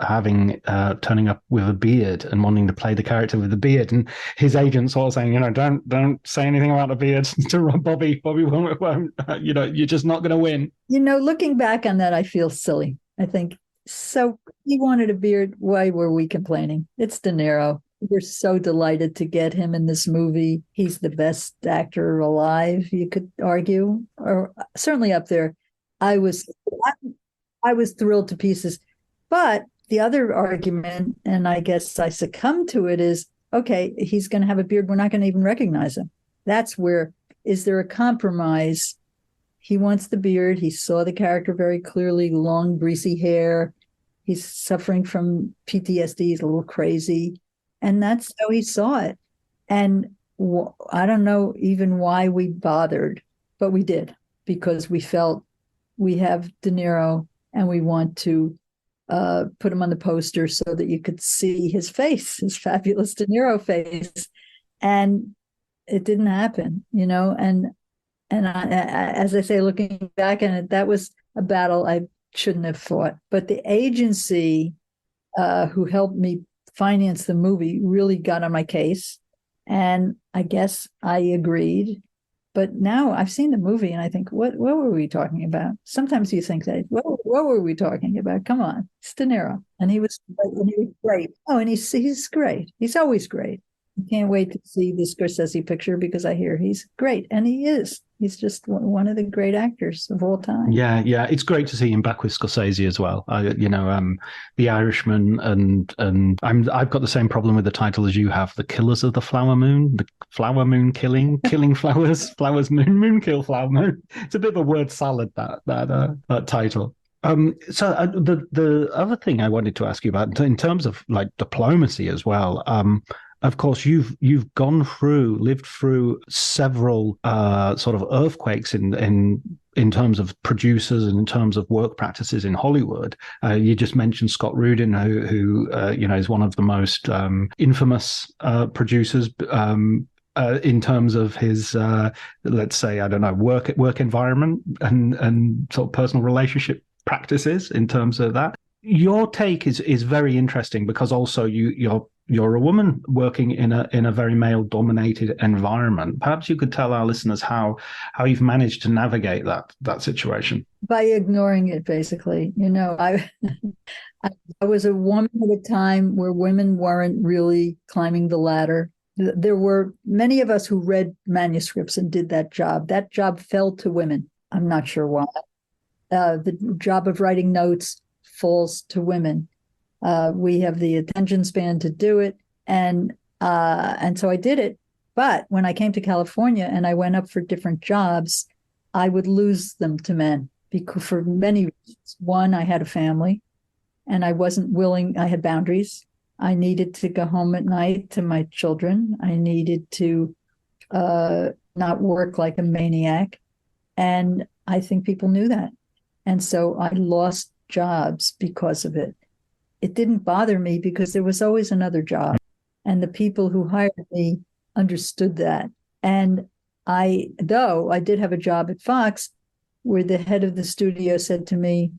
turning up with a beard and wanting to play the character with the beard, and his agent sort of saying, don't say anything about the beard to Bobby. Bobby won't. You're just not going to win. Looking back on that, I feel silly. I think, so he wanted a beard. Why were we complaining? It's De Niro. We're so delighted to get him in this movie. He's the best actor alive, you could argue, or certainly up there. I was thrilled to pieces. But the other argument, and I guess I succumbed to it, is, okay, he's going to have a beard. We're not going to even recognize him. That's where, is there a compromise? He wants the beard. He saw the character very clearly, long, greasy hair. He's suffering from PTSD. He's a little crazy. And that's how he saw it. And I don't know even why we bothered, but we did, because we felt we have De Niro and we want to put him on the poster so that you could see his face, his fabulous De Niro face. And it didn't happen, and I, as I say, looking back on it, that was a battle I shouldn't have fought. But the agency who helped me finance the movie really got on my case. And I guess I agreed. But now I've seen the movie and I think, what were we talking about? Sometimes you think that, what were we talking about? Come on, it's De Niro. And he was great. Oh, and he's great. He's always great. I can't wait to see the Scorsese picture because I hear he's great. And he is. He's just one of the great actors of all time. Yeah. It's great to see him back with Scorsese as well. The Irishman, and I've got the same problem with the title as you have. The Killers of the Flower Moon, the Flower Moon killing flowers, moon kill flower moon. It's a bit of a word salad, that title. So the other thing I wanted to ask you about, in terms of like diplomacy as well. Of course, you've lived through several sort of earthquakes in terms of producers and in terms of work practices in Hollywood. You just mentioned Scott Rudin, who is one of the most infamous producers in terms of his, let's say, I don't know, work environment and sort of personal relationship practices in terms of that. Your take is very interesting because also you're a woman working in a very male-dominated environment. Perhaps you could tell our listeners how you've managed to navigate that situation. By ignoring it, basically. I was a woman at a time where women weren't really climbing the ladder. There were many of us who read manuscripts and did that job. That job fell to women. I'm not sure why. The job of writing notes falls to women. We have the attention span to do it. And so I did it. But when I came to California and I went up for different jobs, I would lose them to men because for many reasons. One, I had a family and I wasn't willing. I had boundaries. I needed to go home at night to my children. I needed to not work like a maniac. And I think people knew that. And so I lost jobs because of it. It didn't bother me because there was always another job. And the people who hired me understood that. And though I did have a job at Fox, where the head of the studio said to me,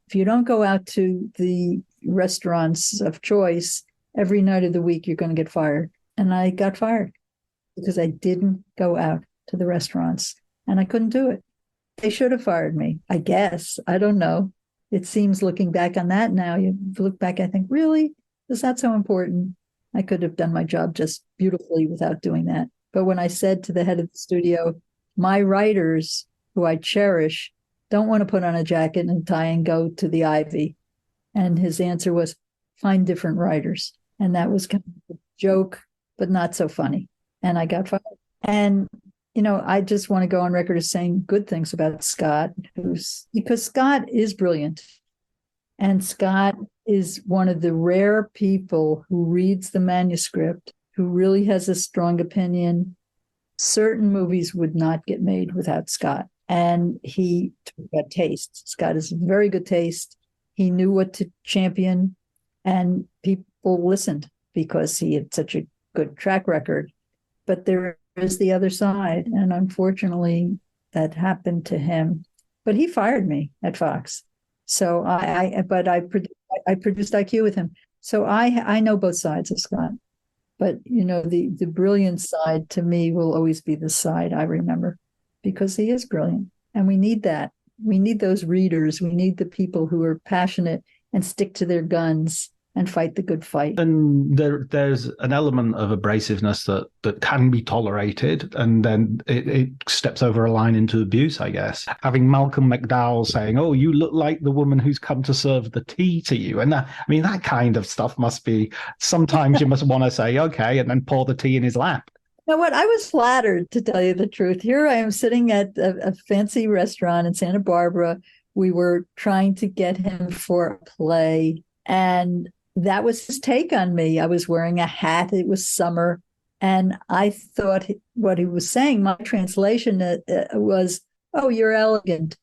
if you don't go out to the restaurants of choice every night of the week, you're going to get fired. And I got fired because I didn't go out to the restaurants and I couldn't do it. They should have fired me, I guess. I don't know. It seems, looking back on that now, you look back, I think, really? Is that so important? I could have done my job just beautifully without doing that. But when I said to the head of the studio, my writers, who I cherish, don't want to put on a jacket and tie and go to the Ivy. And his answer was, find different writers. And that was kind of a joke, but not so funny. And I got fired. And, I just want to go on record as saying good things about Scott, because Scott is brilliant. And Scott is one of the rare people who reads the manuscript, who really has a strong opinion. Certain movies would not get made without Scott. And he took that taste. Scott has very good taste. He knew what to champion, and people listened because he had such a good track record. But there is the other side, and unfortunately, that happened to him. But he fired me at Fox. So I produced IQ with him. So I know both sides of Scott. But the brilliant side to me will always be the side I remember, because he is brilliant. And we need that. We need those readers. We need the people who are passionate and stick to their guns and fight the good fight. And there's an element of abrasiveness that can be tolerated, and then it steps over a line into abuse, I guess. Having Malcolm McDowell saying, "Oh, you look like the woman who's come to serve the tea to you," and that kind of stuff must be. Sometimes you must want to say, "Okay," and then pour the tea in his lap. You know what? I was flattered, to tell you the truth. Here I am sitting at a fancy restaurant in Santa Barbara. We were trying to get him for a play, and that was his take on me. I was wearing a hat. It was summer. And I thought what he was saying, my translation was, "Oh, you're elegant."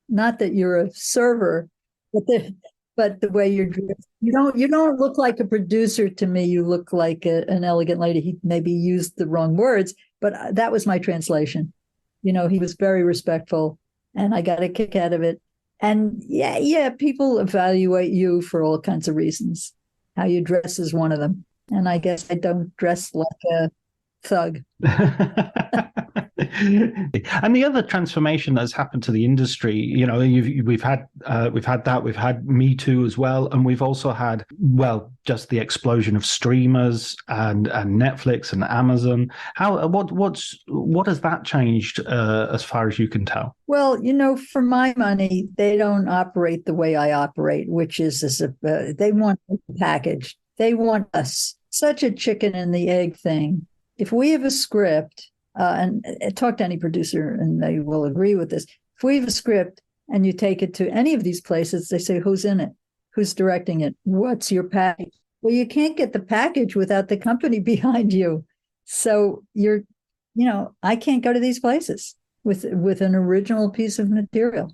Not that you're a server, but the way you're dressed. You don't look like a producer to me. You look like an elegant lady. He maybe used the wrong words, but that was my translation. He was very respectful, and I got a kick out of it. And yeah, people evaluate you for all kinds of reasons. How you dress is one of them. And I guess I don't dress like a thug. And the other transformation that's happened to the industry, we've had that, we've had Me Too as well, and we've also had, just the explosion of streamers and Netflix and Amazon. What has that changed as far as you can tell? Well, for my money, they don't operate the way I operate, which is they want a package. They want us. Such a chicken and the egg thing. If we have a script, and talk to any producer and they will agree with this. If we have a script and you take it to any of these places, they say, who's in it? Who's directing it? What's your package? Well, you can't get the package without the company behind you. So I can't go to these places with an original piece of material.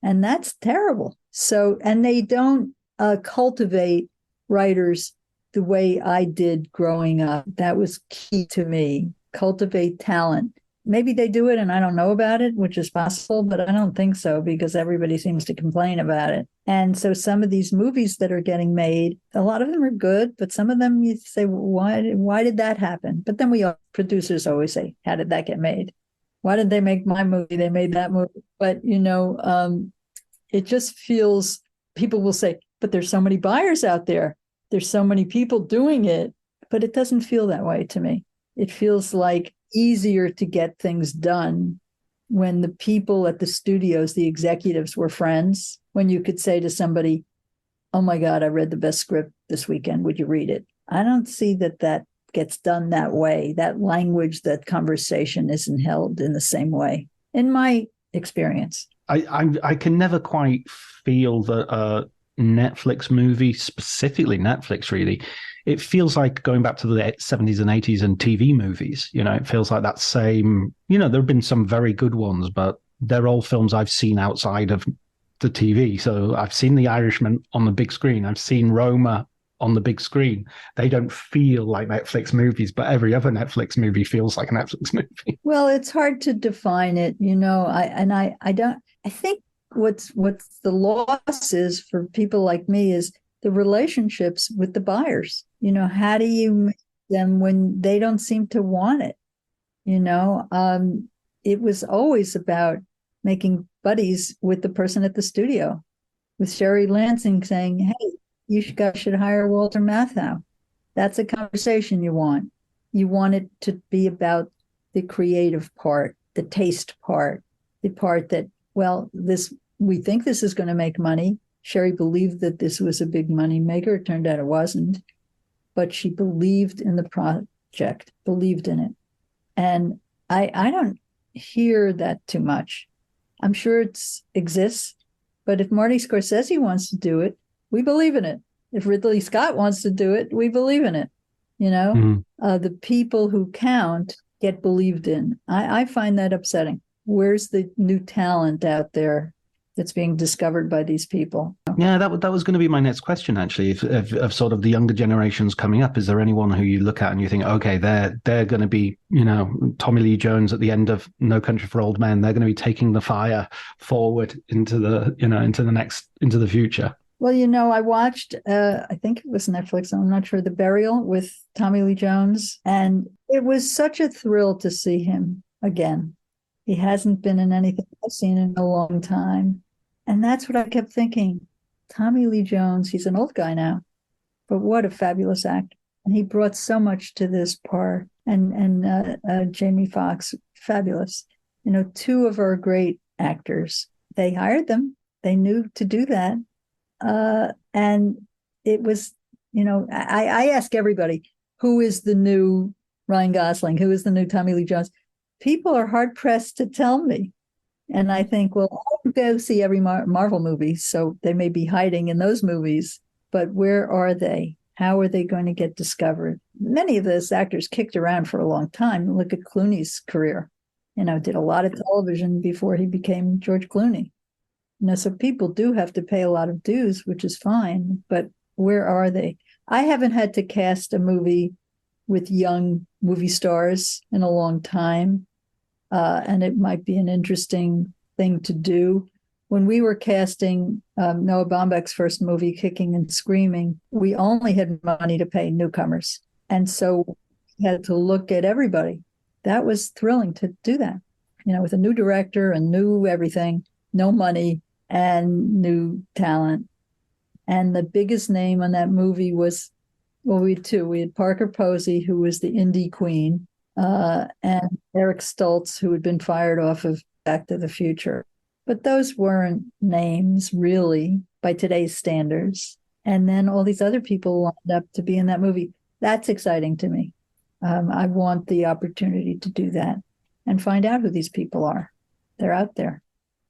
And that's terrible. So, and they don't cultivate writers the way I did growing up. That was key to me. Cultivate talent. Maybe they do it and I don't know about it, which is possible, but I don't think so, because everybody seems to complain about it. And so some of these movies that are getting made, a lot of them are good, but some of them you say, why did that happen? But then producers always say, how did that get made? Why did they make my movie? They made that movie. But, it just feels, people will say, but there's so many buyers out there. There's so many people doing it, but it doesn't feel that way to me. It feels like easier to get things done when the people at the studios, the executives, were friends, when you could say to somebody, "Oh my God, I read the best script this weekend. Would you read it?" I don't see that gets done that way. That language, that conversation isn't held in the same way, in my experience. I can never quite feel that Netflix movie, specifically Netflix, really, it feels like going back to the 70s and 80s and TV movies. It feels like that same, there have been some very good ones, but they're all films I've seen outside of the TV. So I've seen The Irishman on the big screen. I've seen Roma on the big screen. They don't feel like Netflix movies, but every other Netflix movie feels like a Netflix movie. Well, it's hard to define it, I think what's the loss is for people like me is the relationships with the buyers. How do you make them when they don't seem to want it? It was always about making buddies with the person at the studio, with Sherry Lansing saying, hey, you guys should hire Walter Matthau. That's a conversation you want. You want it to be about the creative part, the taste part, the part that, well, we think this is going to make money. Sherry believed that this was a big money maker. It turned out it wasn't. But she believed in the project, believed in it. And I don't hear that too much. I'm sure it exists. But if Marty Scorsese wants to do it, we believe in it. If Ridley Scott wants to do it, we believe in it. The people who count get believed in. I find that upsetting. Where's the new talent out there that's being discovered by these people? Yeah, that was going to be my next question, actually, of sort of the younger generations coming up. Is there anyone who you look at and you think, okay, they're going to be, Tommy Lee Jones at the end of No Country for Old Men, they're going to be taking the fire forward into the future? Well, I watched, I think it was Netflix, I'm not sure, The Burial with Tommy Lee Jones. And it was such a thrill to see him again. He hasn't been in anything I've seen in a long time. And that's what I kept thinking. Tommy Lee Jones, he's an old guy now, but what a fabulous actor. And he brought so much to this part. And Jamie Foxx, fabulous. Two of our great actors. They hired them. They knew to do that. And it was, I ask everybody, who is the new Ryan Gosling? Who is the new Tommy Lee Jones? People are hard pressed to tell me. And I think, well, I go see every Marvel movie, so they may be hiding in those movies, but where are they? How are they going to get discovered? Many of those actors kicked around for a long time. Look at Clooney's career. Did a lot of television before he became George Clooney. So people do have to pay a lot of dues, which is fine, but where are they? I haven't had to cast a movie with young movie stars in a long time. And it might be an interesting thing to do. When we were casting Noah Baumbach's first movie, Kicking and Screaming, we only had money to pay newcomers. And so we had to look at everybody. That was thrilling to do that, with a new director and new everything, no money and new talent. And the biggest name on that movie was, we had two. We had Parker Posey, who was the indie queen, and Eric Stoltz, who had been fired off of Back to the Future. But those weren't names, really, by today's standards. And then all these other people lined up to be in that movie. That's exciting to me. I want the opportunity to do that and find out who these people are. They're out there,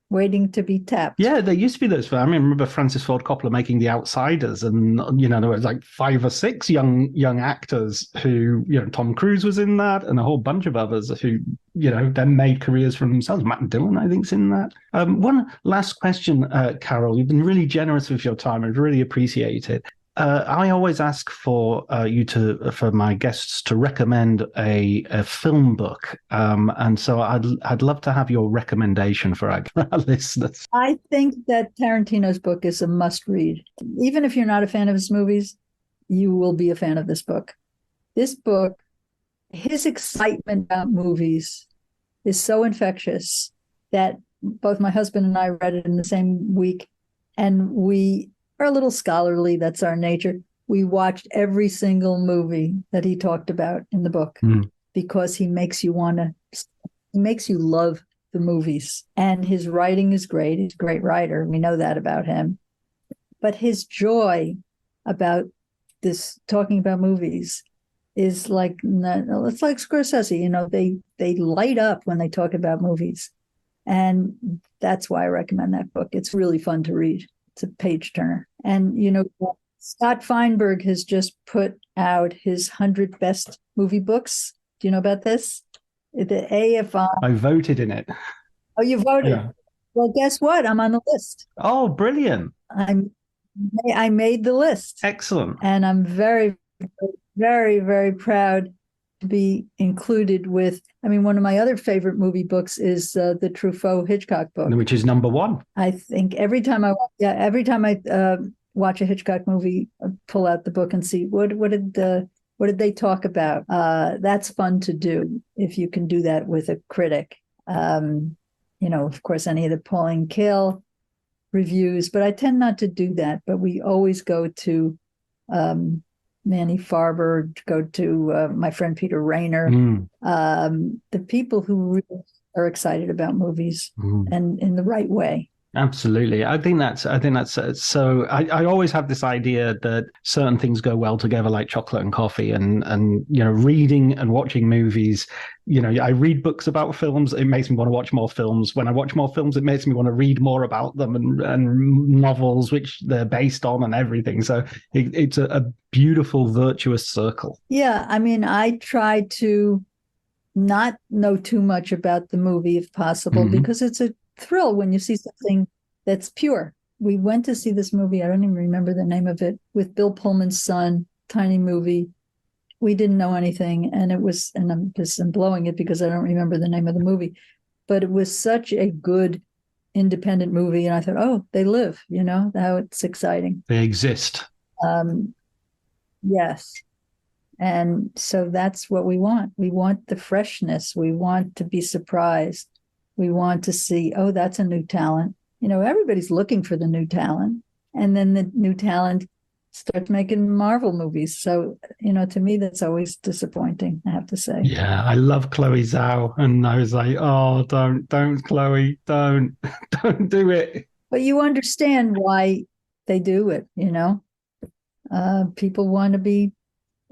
waiting to be tapped. Yeah, there used to be those. I remember Francis Ford Coppola making The Outsiders, and there was like 5 or 6 young actors who, Tom Cruise was in that, and a whole bunch of others who, then made careers for themselves. Matt Dillon, I think, is in that. One last question, Carol. You've been really generous with your time. I really appreciate it. I always ask for for my guests to recommend a film book, and so I'd love to have your recommendation for our listeners. I think that Tarantino's book is a must-read. Even if you're not a fan of his movies, you will be a fan of this book. This book, his excitement about movies is so infectious that both my husband and I read it in the same week, and we are a little scholarly. That's our nature. We watched every single movie that he talked about in the book because he makes you love the movies. And his writing is great. He's a great writer. We know that about him. But his joy about this, talking about movies, is like, it's like Scorsese. They light up when they talk about movies. And that's why I recommend that book. It's really fun to read. It's a page turner. And, Scott Feinberg has just put out his 100 best movie books. Do you know about this? The AFI. I voted in it. Oh, you voted? Yeah. Well, guess what? I'm on the list. Oh, brilliant. I made the list. Excellent. And I'm very, very, very proud to be included with, one of my other favorite movie books is the Truffaut Hitchcock book, which is number one. I think every time I watch a Hitchcock movie, I pull out the book and see what did they talk about. That's fun to do if you can do that with a critic. Of course, any of the Pauline Kael reviews, but I tend not to do that. But we always go to Manny Farber, go to my friend Peter Rayner, the people who really are excited about movies and in the right way. Absolutely. I think that's so I always have this idea that certain things go well together, like chocolate and coffee, and reading and watching movies. I read books about films. It makes me want to watch more films. When I watch more films, it makes me want to read more about them and novels which they're based on and everything. So it's a beautiful, virtuous circle. Yeah. I try to not know too much about the movie if possible, because it's a thrill when you see something that's pure. We went to see this movie, I don't even remember the name of it, with Bill Pullman's son, tiny movie. We didn't know anything, and I'm blowing it because I don't remember the name of the movie, but it was such a good independent movie, and I thought, oh, they live, how it's exciting. They exist. Yes. And so that's what we want. We want the freshness. We want to be surprised. We want to see, oh, that's a new talent. Everybody's looking for the new talent. And then the new talent starts making Marvel movies. So, to me, that's always disappointing, I have to say. Yeah, I love Chloe Zhao. And I was like, oh, don't, Chloe, don't do it. But you understand why they do it, People want to be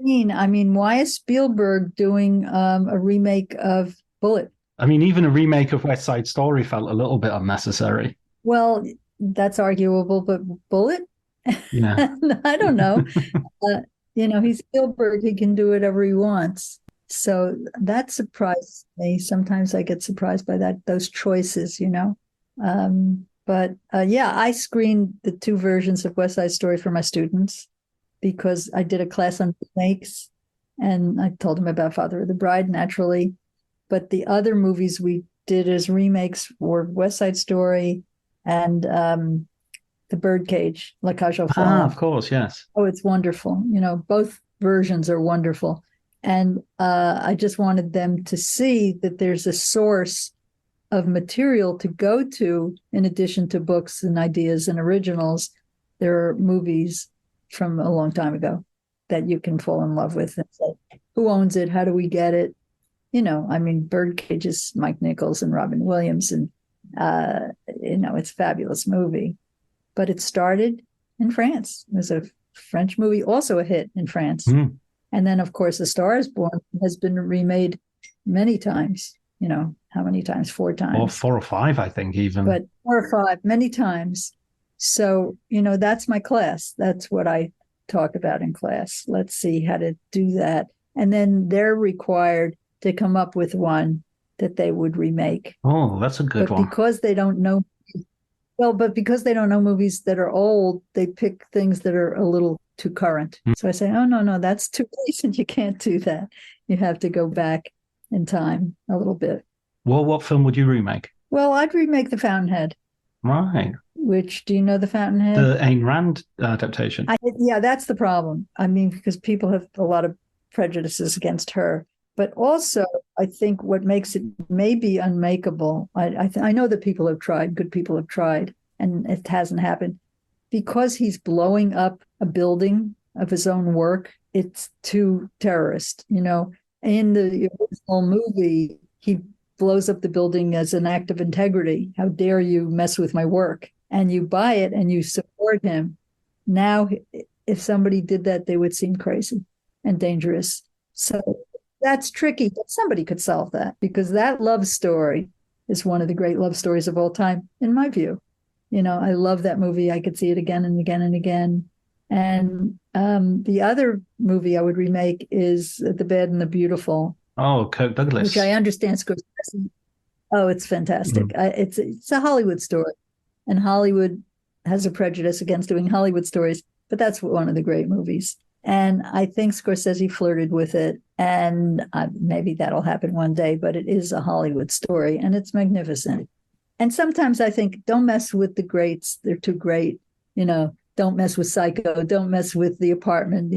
seen. Why is Spielberg doing a remake of Bullet? Even a remake of West Side Story felt a little bit unnecessary. Well, that's arguable, but Bullet? Yeah. I don't know. He's Spielberg. He can do whatever he wants. So that surprised me. Sometimes I get surprised by those choices, But I screened the 2 versions of West Side Story for my students because I did a class on remakes, and I told them about Father of the Bride, naturally. But the other movies we did as remakes were West Side Story and The Birdcage, La Cage aux Folles. Of course, yes. Oh, it's wonderful. Both versions are wonderful. And I just wanted them to see that there's a source of material to go to in addition to books and ideas and originals. There are movies from a long time ago that you can fall in love with and say, who owns it? How do we get it? Birdcage is Mike Nichols and Robin Williams, and it's a fabulous movie. But it started in France. It was a French movie, also a hit in France. And then, of course, A Star is Born has been remade many times. How many times? 4 times. Or 4 or 5, I think, even. But 4 or 5, many times. So, that's my class. That's what I talk about in class. Let's see how to do that. And then they're required to come up with one that they would remake. Oh, that's a good one. Because they don't know, because they don't know movies that are old, they pick things that are a little too current. So I say, oh, no, that's too recent. You can't do that. You have to go back in time a little bit. Well, what film would you remake? Well, I'd remake The Fountainhead. Right. Which, do you know The Fountainhead? The Ayn Rand adaptation. That's the problem. Because people have a lot of prejudices against her. But also, I think what makes it maybe unmakeable, I know that people have tried, good people have tried, and it hasn't happened. Because he's blowing up a building of his own work, it's too terrorist. In the original movie, he blows up the building as an act of integrity. How dare you mess with my work? And you buy it and you support him. Now, if somebody did that, they would seem crazy and dangerous. So that's tricky, but somebody could solve that, because that love story is one of the great love stories of all time, in my view. I love that movie. I could see it again and again and again. And the other movie I would remake is The Bad and the Beautiful. Oh, Kirk Douglas. Which I understand Scorsese. Oh, it's fantastic. It's a Hollywood story. And Hollywood has a prejudice against doing Hollywood stories, but that's one of the great movies. And I think Scorsese flirted with it. And maybe that'll happen one day, but it is a Hollywood story and it's magnificent. And sometimes I think, don't mess with the greats. They're too great. Don't mess with Psycho. Don't mess with The Apartment.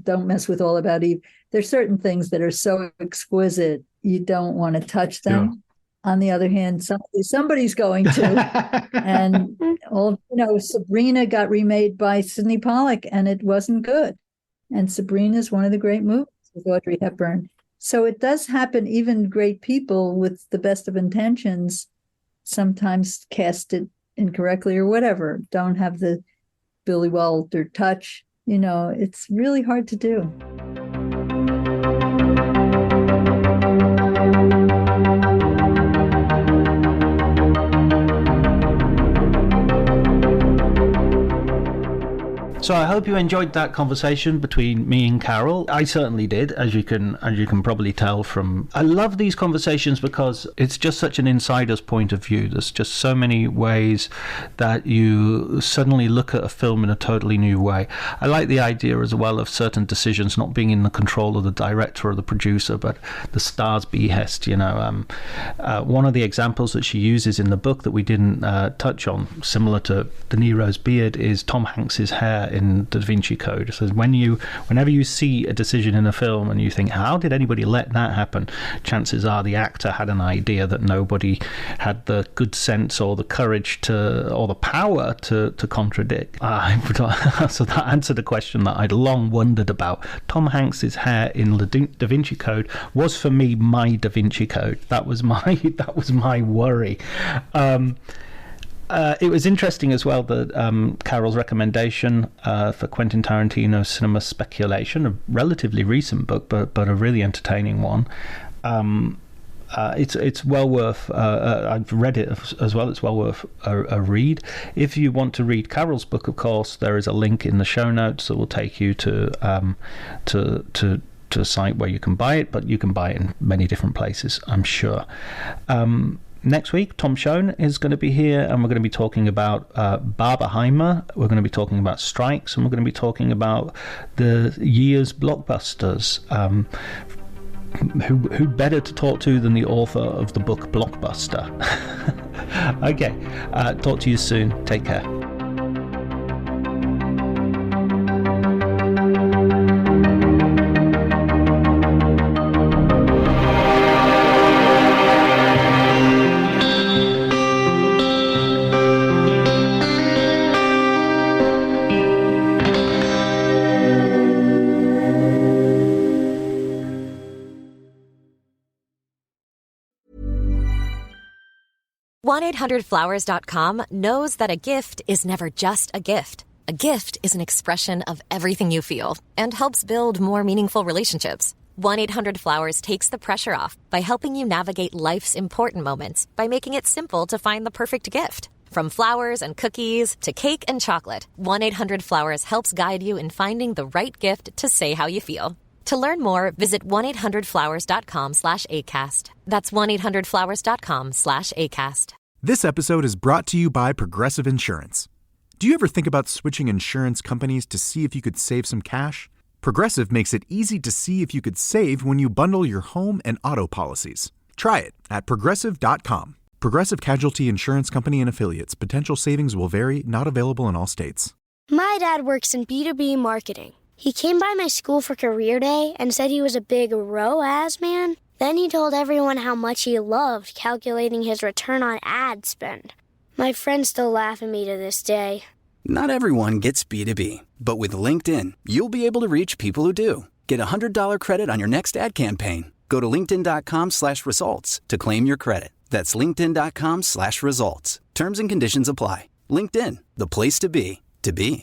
Don't mess with All About Eve. There's certain things that are so exquisite, you don't want to touch them. Yeah. On the other hand, somebody's going to. And Sabrina got remade by Sidney Pollack, and it wasn't good. And Sabrina is one of the great movies with Audrey Hepburn. So it does happen. Even great people with the best of intentions sometimes cast it incorrectly or whatever, don't have the Billy Wilder touch. It's really hard to do. So I hope you enjoyed that conversation between me and Carol. I certainly did, as you can probably tell from. I love these conversations because it's just such an insider's point of view. There's just so many ways that you suddenly look at a film in a totally new way. I like the idea as well of certain decisions not being in the control of the director or the producer, but the star's behest. One of the examples that she uses in the book that we didn't touch on, similar to De Niro's beard, is Tom Hanks's hair in Da Vinci Code. It says whenever you see a decision in a film and you think, how did anybody let that happen? Chances are the actor had an idea that nobody had the good sense or the courage or the power to contradict. So that answered a question that I'd long wondered about. Tom Hanks's hair in Da Vinci Code was for me my Da Vinci Code. That was my worry. It was interesting as well that Carol's recommendation for Quentin Tarantino's Cinema Speculation, a relatively recent book, but a really entertaining one. It's well worth. I've read it as well. It's well worth a read. If you want to read Carol's book, of course, there is a link in the show notes that will take you to a site where you can buy it, but you can buy it in many different places, I'm sure. Next week, Tom Schoen is going to be here, and we're going to be talking about Barbenheimer. We're going to be talking about strikes, and we're going to be talking about the year's blockbusters. Who better to talk to than the author of the book Blockbuster? Okay, talk to you soon. Take care. $1-800-Flowers.com knows that a gift is never just a gift. A gift is an expression of everything you feel and helps build more meaningful relationships. 1-800-Flowers takes the pressure off by helping you navigate life's important moments by making it simple to find the perfect gift. From flowers and cookies to cake and chocolate, 1-800-Flowers helps guide you in finding the right gift to say how you feel. To learn more, visit 1-800-Flowers.com/ACAST. That's 1-800-Flowers.com/ACAST. This episode is brought to you by Progressive Insurance. Do you ever think about switching insurance companies to see if you could save some cash? Progressive makes it easy to see if you could save when you bundle your home and auto policies. Try it at Progressive.com. Progressive Casualty Insurance Company and Affiliates. Potential savings will vary, not available in all states. My dad works in B2B marketing. He came by my school for career day and said he was a big ROAS man. Then he told everyone how much he loved calculating his return on ad spend. My friends still laugh at me to this day. Not everyone gets B2B, but with LinkedIn, you'll be able to reach people who do. Get a $100 credit on your next ad campaign. Go to linkedin.com/results to claim your credit. That's linkedin.com/results. Terms and conditions apply. LinkedIn, the place to be, to be.